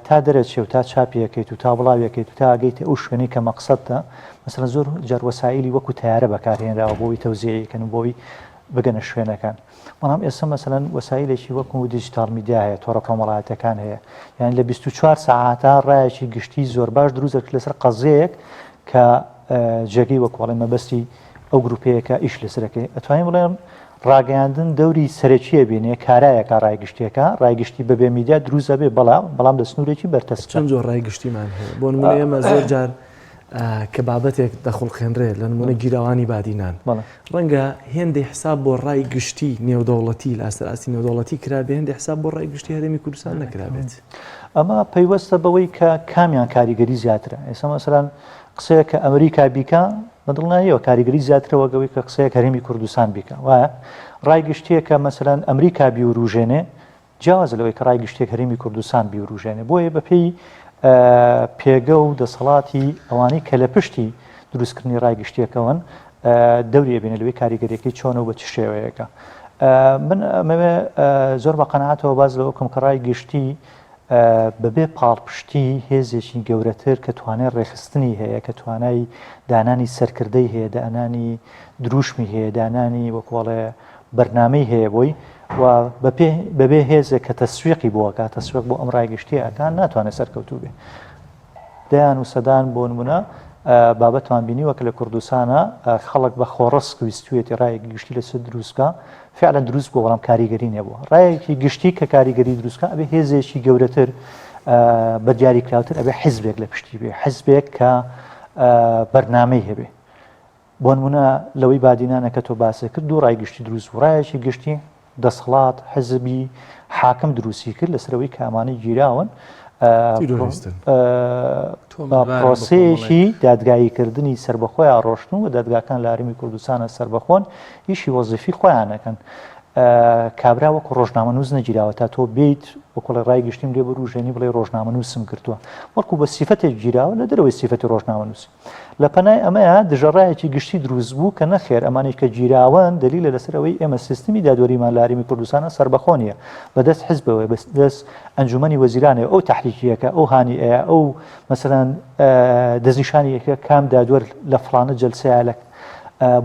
تا دەرەچێ و تا چاپیەکەیت و تا بڵاویەکەیت و تا ئەگەیتە ئەو شوێنەی کە مەقسەدتە مەسەلەن زۆر جار وەسایلی وەکو تیارە بەکارهێنراوە بۆی تەوزیعیکەن و بۆی بگەنە شوێنەکان بەڵام ئێستا مەسەلەن وەسایلێکی وەکو دیجیتال میدیا هەیە تۆڕە کۆمەڵایەتەکان هەیە یان لە 24 ساعاتە ڕایەکی گشتی زۆر باش دروست دەکرێت لەسەر قەزەیەک کە جێگەی وەکوڵی مەبەستی ئەو گروپەیەکە ئیش لەسەرەکەی ئەتوانین بڵێم ڕاگەیاندن دەوری سەرەکیە بێنێ کارایەکە ڕایگشتێکە ڕایگشتی بەبێ میدیا دروستە بێ بەڵام لە سنوورێکی بەرتەس چەند جۆر ڕایگشتیمان هەیە بۆ نمونە ئێمە زۆر جار کە بابەتێک دەخڵخێنرێت لە نمونە گیراوانی بادینان ڕەنگە هێندی حساب بۆ ڕای گشتی نێودەوڵەتی لە ئاستی نێودەوڵەتی کرابێ هێندی حساب بۆ ڕای گشتی هەرێمی کوردستان نەکرابێت ئەمە پەیوەستە بەوەی کە کامیان کاریگەری زیاترە ئێستا مەسەلەن قسەیە کە ئەمریکا بیکە بەدڵناییەوە کاریگەری زیاترەوەگەوەی کە قسەیە هەرێمی کوردستان بیکە وایە ڕای گشتیە کە مەسەلەن ئەمریکا بیوروژێنێ جیاوازە لەوەی کە ڕای گشتێک هەرێمی کوردستان بیوروژێنێ بۆیە بەپێی پێگە و دەسەڵاتی ئەوانەی کە لە پشتی دروستکردنی ڕایگشتیەکەون دەوریە بێنە لەوەی کاریگەریەکەی چۆنە و بە چ شێوەیەەکە من ئەمەوێ زۆر بە قەنەعاتەوە باز لەوە بکەم کە ڕایگشتی بەبێ پاڵپشتی هێزێکی گەورەتر کە توانای ڕێخستنی هەیە کە توانای دانانی سەرکردەی هەیە دانانی دروشمی هەیە دانانی وەکوڵێ بەرنامەی هەیە بۆی و بەبێ هێزێک کە تەسویقی بووەکە تەسویق بۆ ئەم ڕایگشتیەکان ناتوانێت سەرکەوتوو بێ دەیان و سەدان بۆ نمونە بابەتمان بینیوە کە لە کوردستانە خەڵک بە خۆڕست ویستوێتی ڕایەکی گشتی لەسەر دروستکە فعلا دروست بۆ بەڵام کاریگەری نەبووە ڕایەکی گشتی کە کاریگەری دروستکە ئەبێ هێزێکی گەورەتر بە دیاریکراوتر ئەبێ حیزبێک لە پشتی بێ حیزبێک کە بەرنامەی هەبێ بۆ نمونە لەوەی بادینانە کە تۆ باسە کرد دوو ڕایگشتی دروست بوو ڕایەکی گشتی دەسەڵات حزبی حاکم دروستی کرد لەسەرەوەی کە ئەمانەی گیراون پرۆسەیەکی دادگاییکردنی سربەخۆیان ڕۆشن و دادگاکان لە هەرێمی کوردستانە سربەخۆن هیچی وەزیفی خۆیانەکەن کابرا وەکو ڕۆژنامەنووس نەگیراوە تا تۆ بیت وەکوڵی ڕای گشتیم لێ بڕوژێنی بڵێ ڕۆژنامەنووسم کردووە وەکو بە سیفەتێک گیراوە لە دەرەوەی سیفەتی ڕۆژنامەنووسی لە پەنای ئەمەیە دژەڕایەکی گشتی دروست بوو کە نەخێر ئەمانەی کە گیراون دلیلە لەسەرەوەی ئێمە سیستمی دادوەریمان لە هەرێمی کوردستانە سربەخۆنیە بەدەست حیزبەوەی بەدەست ئەنجومەنی وەزیرانێ ئەو تەحریکیەکە ئەو هانیئەیە ئەو مەسەلەن دەستنیشانیەکە کام دادوەر لە فڵانە جەلسەیە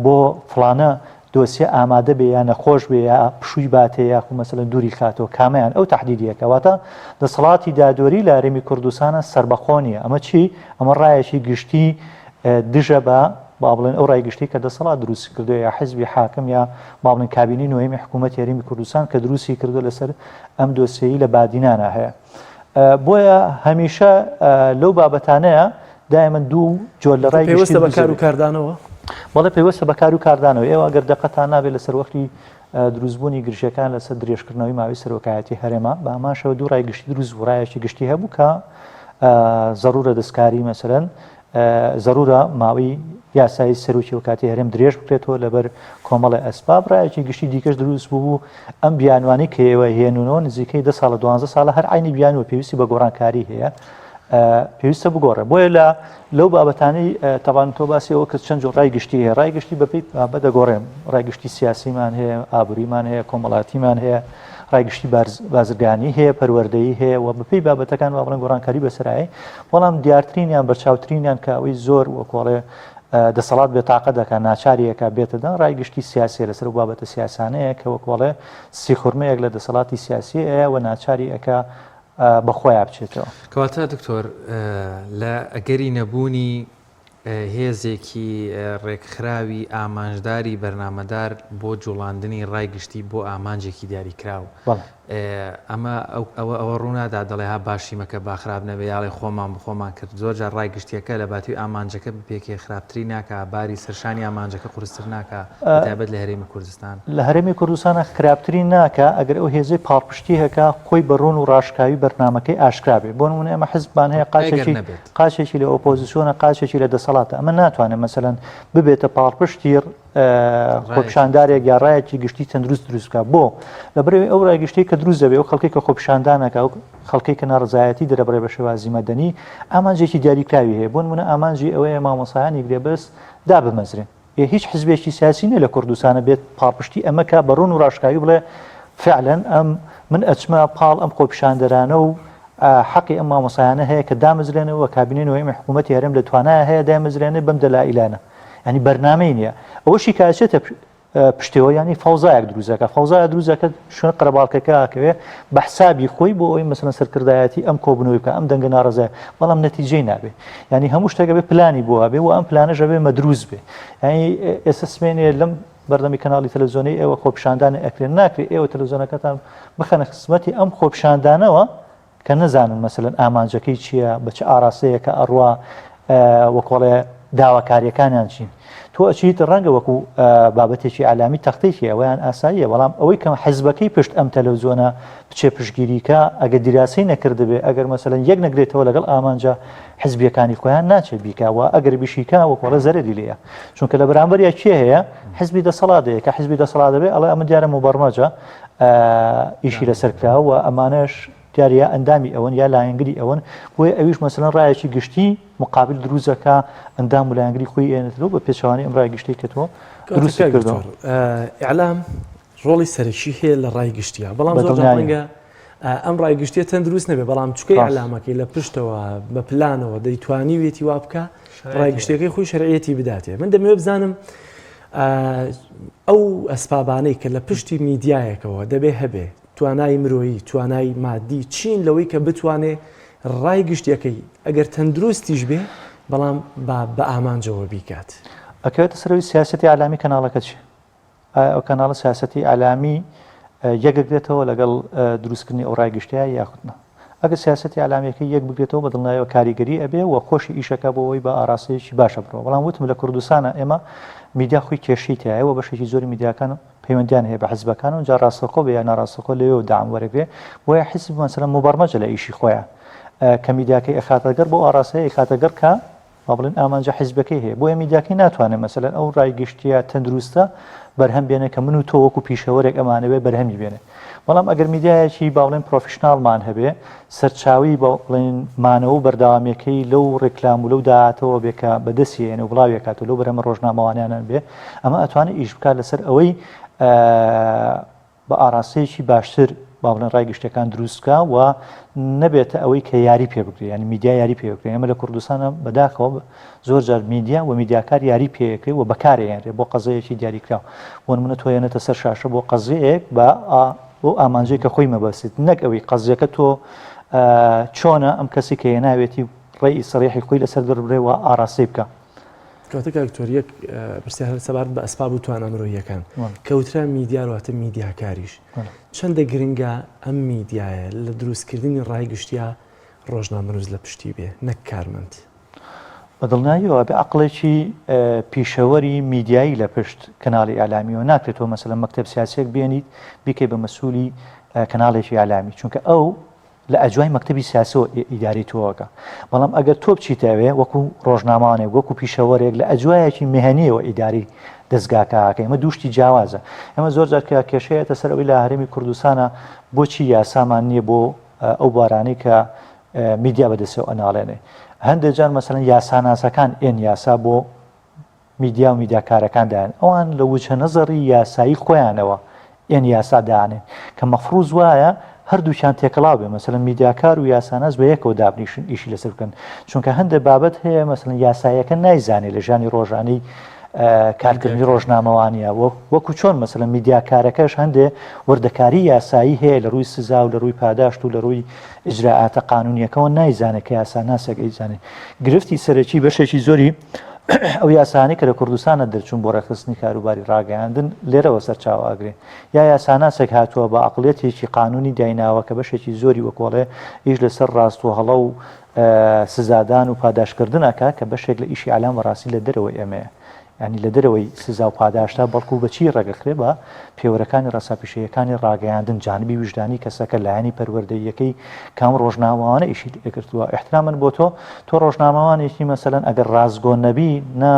بۆ فڵانە دۆسیە ئامادە بێ یا نەخۆش بێ یا پشووی باتێ یاخو مەسەلەن دووری خاتەوە کامیان ئەو تەحدیدیەکەواتە دەسەڵاتی دادوەری لە هەرێمی کوردستانە سربەخۆنیە ئەمە چی ئەمە ڕایەکی گشتی دژە بە با بڵێن ئەو ڕایگشتی کە دەسەڵات دروستی کردو یا حیزبی حاکم یا با بڵێن کابینی نوێمی حکوومەتی هەرێمی کوردستان کە دروستی کردو لەسەر ئەم دۆسیەی لە بادینانە هەیە بۆیە هەمیشە لەو بابەتانەیە دائما دوو جۆر لە ڕای پێوەستە بە کار و کاردانەوە بەڵێ پێوەستە بە کار و کاردانەوە ئێوە گەر دەقەتان نابێت لەسەر وەختی دروستبوونی گرژەکان لەسەر درێژکردنەوەی ماوەی سەرۆکایەتی هەرێما بە ئاماشەوە دوو ڕایگشتی دروست بوو ڕایەکی گشتی هەبوو کە زەرورە دەستکاری مەسەلەن زەرورە ماوەی یاسایی سەرۆکی و کاتی هەرێم درێژ بکرێتەوە لەبەر کۆمەڵی ئەسباب ڕایەکی گشتی دیکەش دروست بوو ئەم بیانوانی کە ئێوە هێنونەوە نزیکەی 10 ساڵە 12 ساڵە هەر عینی بیانوە پێویستی بە گۆڕانکاری هەیە پێویستە بگۆڕێ بۆیە لەو بابەتانەی تەوان تۆ باسیەوە کە چەند جۆر ڕایگشتی هەیە ڕایگشتی بەپێی بەدەگۆڕێم ڕایگشتی سیاسیمان هەیە ئابووریمان هەیە کۆمەڵاتیمان هەیە ڕایگشتی بازرگانی هەیە پەروەردەیی هەیە و بەپێی بابەتەکان وا بڵێن گۆڕانکاری بەسەرایی بەڵام دیارترینیان بەرچاوترینیان کە ئەوەی زۆر وەکۆڵێ دەسەڵات بێتاقە دەکات ناچاریەکە بێتەدا ڕایگشتی سیاسی لەسەر بابەتە سیاسانەیە کە وەکۆڵێ سیخورمەیەک لە دەسەڵاتی سیاسی ئەیە و ناچاریەکە بەخۆیان بچێتەوە کەواتە دکتۆر لە ئەگەری نەبوونی هێزێکی ڕێکخراوی ئامانجداری بەرنامەدار بۆ جوڵاندنی ڕایگشتی بۆ ئامانجێکی دیاریکراو ئەمە ئەوە ڕوونادا دەڵێ ها باشیمەکە باخراب نەبێ یاڵێ خۆمان بخۆمان کرد زۆر جار ڕایگشتیەکە لە باتوی ئامانجەکە بپێکی خراپتری ناکە باری سەرشانی ئامانجەکە قورستر ناکە تایبەت لە هەرێمی کوردستان لە هەرێمی کوردستانە خراپتری ناکە ئەگەر ئەو هێزەی پاڵپشتی هەکە خۆی بەڕۆن و ڕاشکاوی بەرنامەکەی ئاشکرابێ بۆ نمونە ئەمە حزبمان هەیە قاچێکی لە ئۆپۆزیسیۆنە قاچێکی لە دەسەڵاتە ئەمە ناتوانێت مەسەلەن ببێتە پاڵپشتی خۆپشاندارێک یا ڕایەکی گشتی تەندروست دروستکە بۆ لەبەرەوەی ئەو ڕایگشتی کە دروست دەبێت ئەو خەڵکی کە خۆپشاندانەکە و خەڵکی کە ناڕزایەتی دەرەبڕێ بە شێوازی مەدەنی ئامانجێکی دیاریکراوی هەیە بۆ نمونە ئامانجی ئەوەیە مامۆسایانی گرێبەست دابمەزرێن هیچ حزبێکی سیاسی نە لە کوردستانە بێت پاڵپشتی ئەمەکە بەڕۆن و ڕاشکاوی بڵێ فعلا ئەم من ئەچمە پاڵ ئەم خۆپشاندەرانە و حەقی ئەم مامۆسایانە هەیە کە دامەزرێنەوە کابینەی نوێمی حکوومەتی هەرێم لە توانایە هەیە دامەزرێنێ بەم دەلایلانە ینی بەرنامەی نییە ئەوەشی کاچێتە پشتەوە ینی فەوزایەک دروزەکە فەوزایە دروزەکە شوێن قەرەباڵکەکەکەوێ بە حسابی خۆی بۆ ئەوی مەسەلەن سەرکردایەتی ئەم کۆبنەوەی بکە ئەم دەنگە ناڕزای بەڵام نەتیجەی نابێ ینی هەموو شتێکە بێ پلانی بۆ بێ و ئەم پلانەژە بێ مەدروست بێ ینی ئێستا سمێنێ لەم بەردەمی کەناڵی تەلەڤیزیۆنی ئێوە خۆپیشاندان ئەکرێن ناکرێت ئێوە تەلەڤیزیۆنەکەتان بخەنە خزمەتی ئەم خۆپیشاندانەوە کە نەزانن مەسەلەن ئامانجەکەی چییە بە چه ئاراسەیە کە ئەڕوا وەکۆڵێ داواکاریەکانیان چین تۆ ئەچیت ڕەنگە وەکو بابەتێکی عالامی تەختێکی ئەویان ئاساییە بەڵام ئەوەی کەم حیزبەکەی پشت ئەم تەلەڤیزیۆنە بچێ پشتگیریکە ئەگەر دیراسی نەکردبێ ئەگەر مەسەلەن یەک نەگرێتەوە لەگەڵ ئامانجا حزبیەکانی خۆیان ناچێت بیکاوە ئەگەر بیشیکا وەکۆڵە زەرری لێیە چونکە لە بەرامبەریا چێ هەیە حزبی دەسەڵاتەیە کە حزبی دەسەڵاتەبێ ئەڵێ ئەمە دیارە مبەرمەجە ئیشی لەسەر کراوە ئەمانەش دیارە ئەندامی ئەوەن یا لایەنگری ئەوەن بۆیە ئەویش مەسەلەن ڕایەکی گشتی مقابل دروزەکە ئەندام و لایەنگری خۆی ئێنێتەوە بە پێچوانی ئەم ڕای گشتی کە تۆ دروست کردەوە. ئیعلام ڕۆڵی سەرەکی هەیە لە ڕای گشتیە بەڵام زۆر ڕەنگە ئەم ڕای گشتیە تەن دروست نەبێ بەڵام چکەی ئیعلامەکەی لە پشتەوە بە پلانەوە دەیتوانی وێتی وا بکە ڕای گشتەکەی خۆی شەرعیەتی بداتێ. من دەمەوێت بزانم ئەو ئەسبابانەی کە لە پشتی میدیایەکەوە دەبێ هەبێ توانای مرۆیی توانای مادی چین لەوەی کە بتوانێ ڕای گشتیەکەی ئەگەر تەندروستیش بێ بەڵام بە ئامانجەوە بیکات. ئەکەوێتە سەرەوەی سیاسەتی ئالامی کەناڵەکە چی؟ ئەو کەناڵە سیاسەتی ئالامی یەکگرێتەوە لەگەڵ دروستکردنی ئەو ڕای گشتیە یاخودنا. ئەگەر سیاسەتی ئالامیەکەی یەک بگرێتەوە بە دڵنیاییەوە کاریگەری ئەبێ و خۆشی ئیشەکە بۆەوەی بە ئاراسەیەکی باشە بڕەوە. بەڵام وتم لە کوردستانە ئێمە میدیا خۆی کێشەی تایەوە بەشێکی زۆری میدیاکان پەیوەندیان هەیە بە حیزبەکان و جا ڕاستەخۆ بە یا ناڕاستەخۆ لەوێ و داعم وەرەگرێ بۆیە حیزب مەسەلەن مبەرمەجە لە ئیشی خۆیان کە میدیاکەی ئەخاتەگەر بۆ ئاراسەیە ئەخاتەگەر کە با بڵێن ئامانجە حیزبەکەی هەیە بۆیە میدیاکەی ناتوانێت مەسەلەن ئەو ڕای گشتیە تەندروستە بەرهەم بێنێ کە من و تۆ وەکو پیشەوەرێک ئەمانەوێ بەرهەمی بێنێ. بەڵام ئەگەر میدیایەکی با بڵێن پرۆفیشناڵمان هەبێ سەرچاوی بە بڵێن مانەوە و بەردەوامیەکەی لەو ڕێکلام و لەو داهاتەوە بێکە بەدەستیێنێ و بڵاوێکات و لەو بەرهەمە ڕۆژنامەوانیانان بێ ئەمە ئەتوانێت ئیش بکات لەسەر ئەوەی بە ئاراسەیەکی باشتر با بڵێن ڕای گشتەکان دروستکە و نەبێتە ئەوەی کە یاری پێ بکرێ ینی میدیا یاری پێ بکرێ. ئەمە لە کوردستانە بەداخەوە زۆر جار میدیا و میدیاکار یاری پێکرێ و بەکارێنرێ بۆ قەزەیەکی دیاریکراوە بۆ نمونە تۆ هێنێتە سەر شاشە بۆ قەزەیەک بە بۆ ئامانجەی کە خۆی مەبەستیت نەک ئەوەی قەزیەکە تۆ چۆنە ئەم کەسی کە هێناوێتی ڕێی سەریحی خۆی لەسەر دەربڕێەوە ئاراسی بکە. کەواتە کاکتۆریەک پرسیار سەبارەت بە ئەسباب و توانە مرۆییەکان کەوترا میدیا واتە میدیاکاریش چەندە گرنگە ئەم میدیایە لە دروستکردنی ڕای گشتیا ڕۆژنامەنووس لە پشتی بێ نەک کارمەند. بە دڵنیاییەوە بە عەقڵێکی پیشەوەری میدیایی لە پشت کەناڵی ئالامیەوە ناکرێتەوە مەسەلەن مەکتەب سیاسیەک بێنیت بیکەی بە مەسئولی کەناڵێکی ئالامی چونکە ئەو لە ئەجوای مەکتەبی سیاسەوە ئیداری تۆوەکە. بەڵام ئەگەر تۆ بچیتەوێ وەکو ڕۆژنامانێک وەکو پیشەوەرێک لە ئەجوایەکی مێهەنیەوە ئیداری دەستگاکەکە ئەمە دووشتی جیاوازە. ئەمە زۆر جار کە کێشەیەتە سەر ئەوەی لە هەرێمی کوردستانە بۆچی یاسامان نییە بۆ ئەو بارانەی کە میدیا بەدەستەوە ئەناڵێنێ. هەندێک جار مەسەلەن یاساناسەکان ئێن یاسا بۆ میدیا و میدیاکارەکان دایان ئەوان لە وجهە نەزەری یاسایی خۆیانەوە ئێن یاسا دانێ کە مەفروض وایە هەردووچیان تێکەڵاو بێ مەسەلەن میدیاکار و یاساناس بە یەکەوە دابنیشن ئیشی لەسەر بکەن چونکە هەندێک بابەت هەیە مەسەلەن یاسایەکە نایزانێ لە ژیانی ڕۆژانەی کارکردنی ڕۆژنامەوانیە وەکو چۆن مەسەلەن میدیاکارەکەش هەندێ وردەکاری یاسایی هەیە لە ڕووی سزا و لە ڕووی پاداشت و لە ڕووی ئیجراعاتە قانونیەکەەوە نایزانێت کە یاساناسێک ئەیزانێت. گرفتی سەرەکی بەشێکی زۆری ئەو یاسانی کە لە کوردستانە دەرچوون بۆ ڕێکخستنی کاروباری ڕاگەیاندن لێرەوە سەرچاواگرێ یا یاساناسێک هاتووە بە عەقڵێتێکی قانونی دایناوە کە بەشێکی زۆری وەکۆڵێ ئیش لەسەر ڕاست و هەڵە و سزادان و پاداشکردنەکە کە بەشێک لە ئیشی ئالام ڕاستی لە دەرەوەی ئەمەیە ینی لە دەرەوەی سزا و پاداشتا بەڵکو بەچی ڕێگەکرێ بە پێوەرەکانی ڕاستاپیشەیەکانی ڕاگەیاندن جانبی وجدانی کەسەکە لایەنی پەروەردەیەکەی کام ڕۆژنامەوانە ئیشی کردووە. احترامن بۆ تۆ ڕۆژنامەوانێکی مەسەلەن ئەگەر ڕازگۆ نەبی نا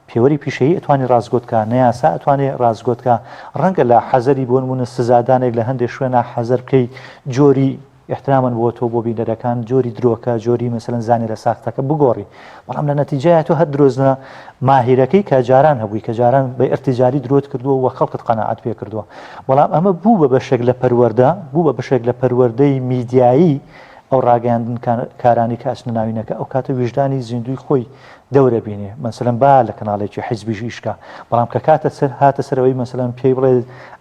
پێوەری پیشەیی ئەتوانی ڕازگۆتکە نەیاسا ئەتوانێت ڕازگۆتکە ڕەنگە لە حەزەری بۆ نمونە سزادانێک لە هەندێک شوێنە حەزەر بکەی جۆری احتراما بۆ تۆ بۆ بینەرەکان جۆری درۆکە جۆری مەسەلەن زانی لە ساختەکە بگۆڕی بەڵام لە نەتیجەیە تۆ هەر درۆزنە ماهیرەکەی کە جاران هەبووی کە جاران بە ئەرتیجاری درۆت کردووە و خەڵکت قەناعەت پێ کردووە بەڵام ئەمە بوو بە بەشێک لە پەروەردە بوو بە بەشێک لە پەروەردەی میدیایی ئەو ڕاگەیاندن کارانی کە ئەچنە ناوینەکە ئەو کاتە ویژدانی زیندوی خۆی دەورە بینێ مەسەلەن با لە کەناڵێکی حیزبیش ئیشکە بەڵام کە کاتە هاتە سەرەوەی مەسەلەن پێی بڵێ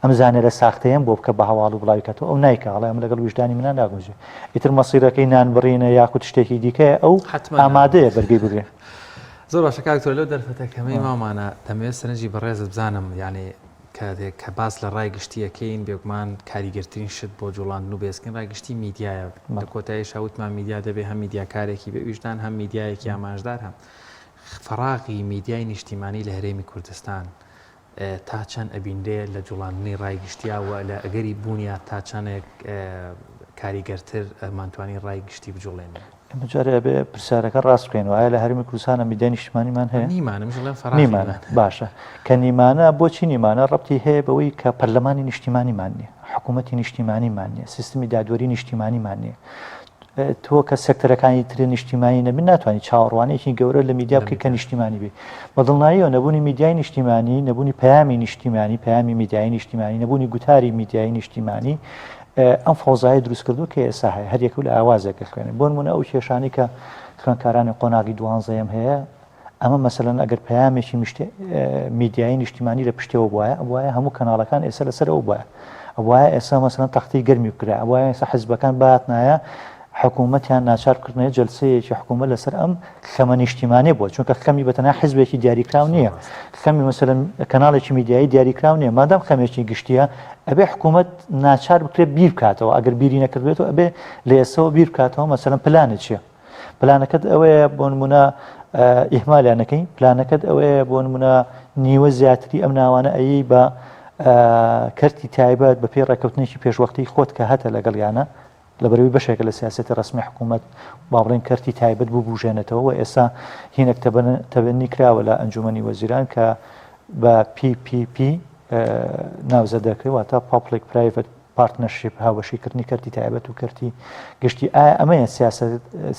ئەم زانێ لە ساختەیەم بۆ بکە بە هەواڵ و بڵاویکەتەوە ئەو نایکە هەڵێ ئەم لەگەڵ ویژدانی منان ناگوزێ ئیتر مەسیرەکەی نان بڕینە یاخود شتێکی دیکەیە ئەو ئامادەیە بەرگەی بگرێ. زۆر باشە کاکتۆر لەو دەرفەتەکەمەی مامانە دەمەوێت سەرنجی بەڕێزت بزانم یعنی کە باس لە ڕای گشتیەکەین بێگومان کاریگەرترین شت بۆ جوڵاندن و بێسکن ڕایگشتی میدیایە لە کۆتایی شاوتمان میدیا دەبێت هەم میدیاکارێکی بە ویژدان هەم میدیایەکی ئاماژدار هەم فراغی میدیای نیشتیمانی لە هەرێمی کوردستان تا چەند ئەبیندێ لە جوڵاندنی ڕایگشتیاوە لە ئەگەری بوونیە تا چەندێک کاریگەرتر مانتوانی ڕایگشتی بجوڵێن جارێ بێ پرسیارەکە ڕاست بکەینەوە ئایا لە هەرمی کوردستانە میدیای نیشتیمانیمان هەیە نیمانە باشە کە نیمانە بۆچی نیمانە ڕەبتی هەیە بەوەی کە پەرلەمانی نیشتیمانیمان نییە حکوومەتی نیشتیمانیمان نییە سیستمی دادوەری نیشتیمانیمان نییە تۆ کە سێکتەرەکانی تر نیشتیمانی نەبی ناتوانانی چاوەڕوانێکی گەورە لە میدیا بکەیت کە نیشتیمانی بێ بەدڵناییەوە نەبوونی میدیای نیشتیمانی نەبوونی پەیامی نیشتیمانی پەیامی میدیای نیشتیمانی نەبوونی گوتاری میدیای نیشتیمانی ئەم فۆزایی دروست کردو کە ئێستا هەیە هەر یەکو لە ئاوازێکە خوێنێن بۆ نمونە ئەو کێشانی کە خوێندکارانی قۆناغی 12 هەیە ئەمە مەسەلەن ئەگەر پەیامێکی میدیای نیشتیمانی لە پشتەوە بواە هەموو کەناڵەکان ئێستا لەسەر ئەو بواە ئەوایە ئێستا مەسەلەن تەختی گەرمی بکرا ئەوایە ئێستا حیزبەکان باتنایە حکوومەتیان ناچارکردنەوە جلسەیەکی حکوومەت لەسەر ئەم خەمە نیشتیمانی بووە چونکە خەمی بەتەنها حیزبێکی دیاریکراو نییە خەمی مەسەلەن کەناڵێکی میدیایی دیاریکراو نییە مادام خەمێکی گشتیە ئەبێ حکوومەت ناچار بکرێت بیر بکاتەوە ئەگەر بیری نەکردێتەوە ئەبێ لە ئێستەوە بیر بکاتەوە مەسەلەن پلانت چییە پلانەکەت ئەوەیە بۆ نمونە ئیهمالیانەکەی پلانەکەت ئەوەیە بۆ نمونە نیوە زیاتری ئەم ناوانە ئەیی بە کەرتی تایبەت بە پێی ڕێکەوتنێکی پێشوەختی خۆت کە هەتە لەگەڵیانە لە بەرەوەی بەشێکە لە سیاسەتی ڕسمی حکوومەت با بڵێن کەرتی تایبەت بوو بژێنێتەوە و ئێستا هینێک تەبەنی کراوە لە ئەنجومەنی وەزیران کە بە PPP ناوزە دەکرێت تا Public Private Partnership هاوبەشیکردنی کەرتی تایبەت و کەرتی گشتی ئایا ئەمەیە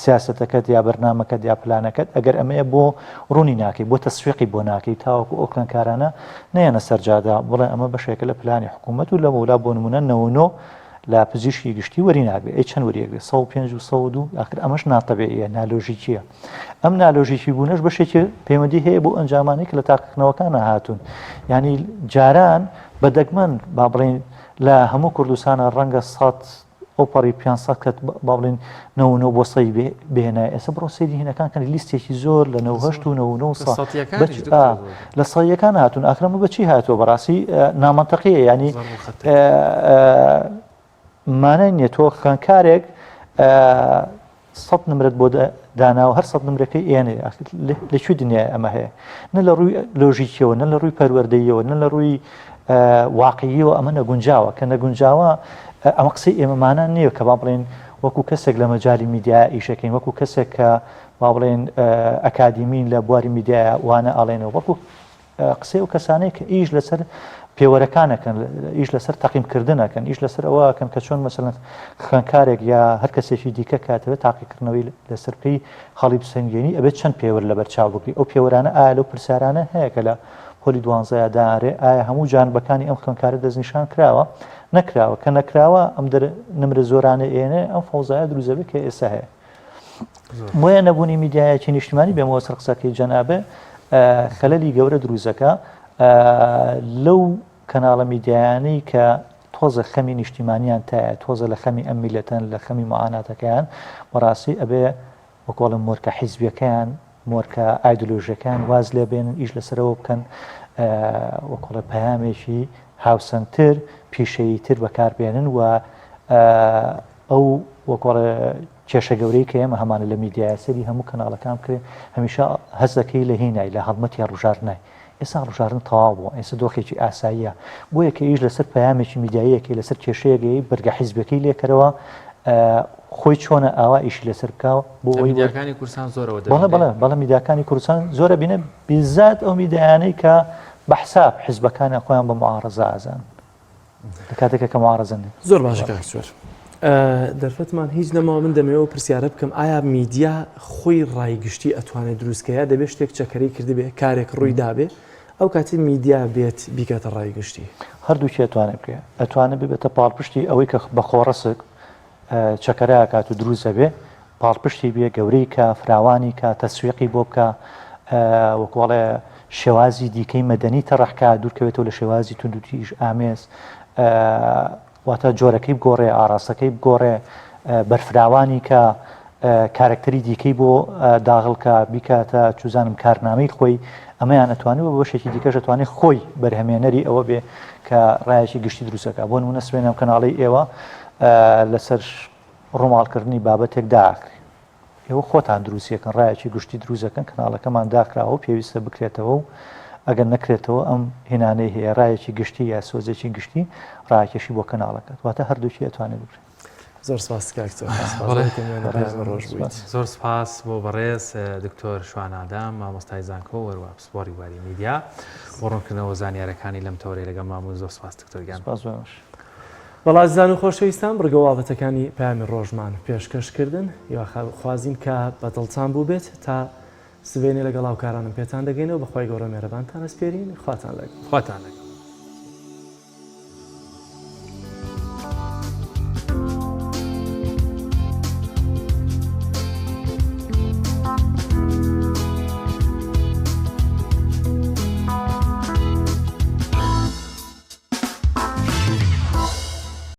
سیاسەتەکەت یا بەرنامەکەت یا پلانەکەت ئەگەر ئەمەیە بۆ ڕوونی ناکەی بۆ تەسویقی بۆ ناکەی تاوەکو ئەو خوێندکارانە نەیەنە سەرجادا بڵێ ئەمە بەشێکە لە پلانی حکوومەت و لە وڵا بۆ نمونە نەوەنۆ لا پزیشکی گشتی وەری ناگرێت ئەی چەند وەریەگرێت 105 و 102 ئاخر ئەمەش ناتەبێیە نالۆژیکیە ئەم نالۆژیکی بوونەش بەشێکی پەیوەندی هەیە بۆ ئەنجامانی کە لە تاقیکردنەوەکانە هاتوون یعنی جاران بەدەگمەن با بڵێن لە هەموو کوردستانە ڕەنگە 100 ئۆپەری 500 کەت با بڵێن 99 بۆ سەی بهێنایە ئێستا بڕۆ سەیری هینەکان کەن لیستێکی زۆر لە 98 و 99 لە سەیەکان هاتوون ئاخرەمە بەچی هاتووە بەڕاستی نامەنتەقیە ینی مانای نییە تۆ خوێندکارێک 100 نمرت بۆ داناوە هەر 100 نمرەکەی ئێنێ لەکوێ دنیای ئەمە هەیە نە لە ڕووی لۆژیکیەوە نە لە ڕووی پەروەردەییەوە نە لە ڕووی واقعیەوە ئەمە نەگونجاوە کە نەگونجاوە ئەمە قسەی ئێمەمانان نییە کە با بڵێن وەکو کەسێک لە مەجای میدیا ئیشەکەین وەکو کەسێک کە با بڵێن ئەکادیمین لە بواری میدیایە وانە ئاڵێنەوە وەکو قسەی و کەسانەی کە ئیش لەسەر پێوەرەکانەکەن ئیش لەسەر تەقیمکردنەکەن ئیش لەسەر ئەوەکەن کە چۆن مەسەلەن خوێندکارێک یا هەر کەسێکی دیکە کاتەوە تاقیکردنەوەی لەسەرکەی خەڵی بسەنگێنی ئەبێت چەند پێوەر لە بەرچاو بگری ئەو پێوەرانە ئایا لەو پرسیارانە هەیە کە لە پۆلی 12 دارێ ئایا هەموو جانبەکانی ئەم خوێندکارە دەستنیشان کراوە نەکراوە کە نەکراوە ئەم نمرە زۆرانە ئێنێ ئەم فەوزایە دروزەبێت کە ئێستا هەیە وایە نەبوونی میدیایەکی نیشتیمانی بێمەوە سەر قسەکەی جەنابێ خەلەلی گەورە دروزەکە لەو کەناڵە میدیایانەی کە تۆزە خەمی نیشتیمانیان تایە تۆزە لە خەمی ئەم میلەتەن لە خەمی معاناتەکەیان بەڕاستی ئەبێ وەکۆڵم مۆرکە حیزبیەکەیان مۆرکە ئایدۆلۆژیەکان واز لێ بێنن ئیش لەسەرەوە بکەن وەکۆڵە پەیامێکی هاوسەنگتر پیشەییتر بەکاربێنن و ئەو وەکۆڵە کێشە گەورەی کە ئێمە هەمانە لە میدیای سەری هەموو کەناڵەکان کرێ هەمیشە هەست دەکەی لە هینای لە هەڵمەتی ڕژاردنای ئێستا ڕژاردن تەواو بووە ئێستا دۆخێکی ئاساییە بۆ یەکە ئیش لەسەر پەیامێکی میدیاییەکەی لەسەر کێشەیەگەی بەرگە حیزبەکەی لێکەرەوە خۆی چۆنە ئاوا ئیشی لەسەر بکاو بۆ میدیاکانی کوردستان زۆرەوە بەڵێ میدیاکانی کوردستان زۆرە بینە بیزات ئەو میدیانەی کە بە حساب حیزبەکانی خۆیان بە معارەزە ئازان لە کاتێکە کە معارەزەن زۆر باشە کاکسوەر دەرفەتمان هیچ نەماوە من دەمەوە پرسیارە بکەم ئایا میدیا خۆی ڕایگشتی ئەتوانێت دروستکەیە دەبێت شتێک چەکەری کردبێ کارێک ڕووی دابێ ئەو کاتی میدیا بێت بیکاتە ڕایگشتی هەردووکی ئەتوانێت بکە ئەتوانێت ببێتە پاڵپشتی ئەوەی کە بە خۆڕەسک چەکەرا کات و دروستە بێ پاڵپشتی بێ گەورەی کە فراوانی کە تەسویقی بۆ بکە وەکوڵێ شێوازی دیکەی مەدەنی تەڕەحکە دوورکەوێتەوە لە شێوازی توندوتیش ئامێز واتە جۆرەکەی بگۆڕێ ئاراستەکەی بگۆڕێ بەرفراوانی کە کارکتەری دیکەی بۆ داغڵکە بیکاتە چوزانم کارنامەی خۆی ئەمەیان ئەتوانێت بە بەشێکی دیکەش ئەتوانێت خۆی بەرهەمێنەری ئەوە بێ کە ڕایەکی گشتی دروستەکە بۆ نمونە سوێنم کەناڵی ئێوە لەسەر ڕۆماڵکردنی بابەتێک داکرێت ئێوە خۆتان دروستیەکەن ڕایەکی گشتی دروستەکەن کەناڵەکەمان داکراوە پێویستە بکرێتەوە و ئەگەر نەکرێتەوە ئەم هێنانەی هەیە ڕایەکی گشتی یا سۆزێکی گشتی ڕایەکەشی بۆ کەناڵەکەت واتە هەردووکی ئەتوانێت بکرێت. زۆر سپاس زۆر سپاس بۆ بەڕێز دکتۆر شوان ئادام مامۆستای زانکۆ وەروە پسپۆری واری میدیا بۆ ڕوونکردنەوە زانیارەکانی لەم تەورەی لەگەڵ مامون زۆر سپاس دکتۆرگیان. بەڵازیزان و خۆشەویستان بڕگە بابەتەکانی پامی ڕۆژمان پێشکەشکردن یا خوازیین کە بەدڵچان بوو بێت تا سبێنێ لەگەڵ هاوکارانم پێتان دەگەینەوە بەخوای گەورە مێرەبانتان ئەسپێرین خواتان لەگەڵ.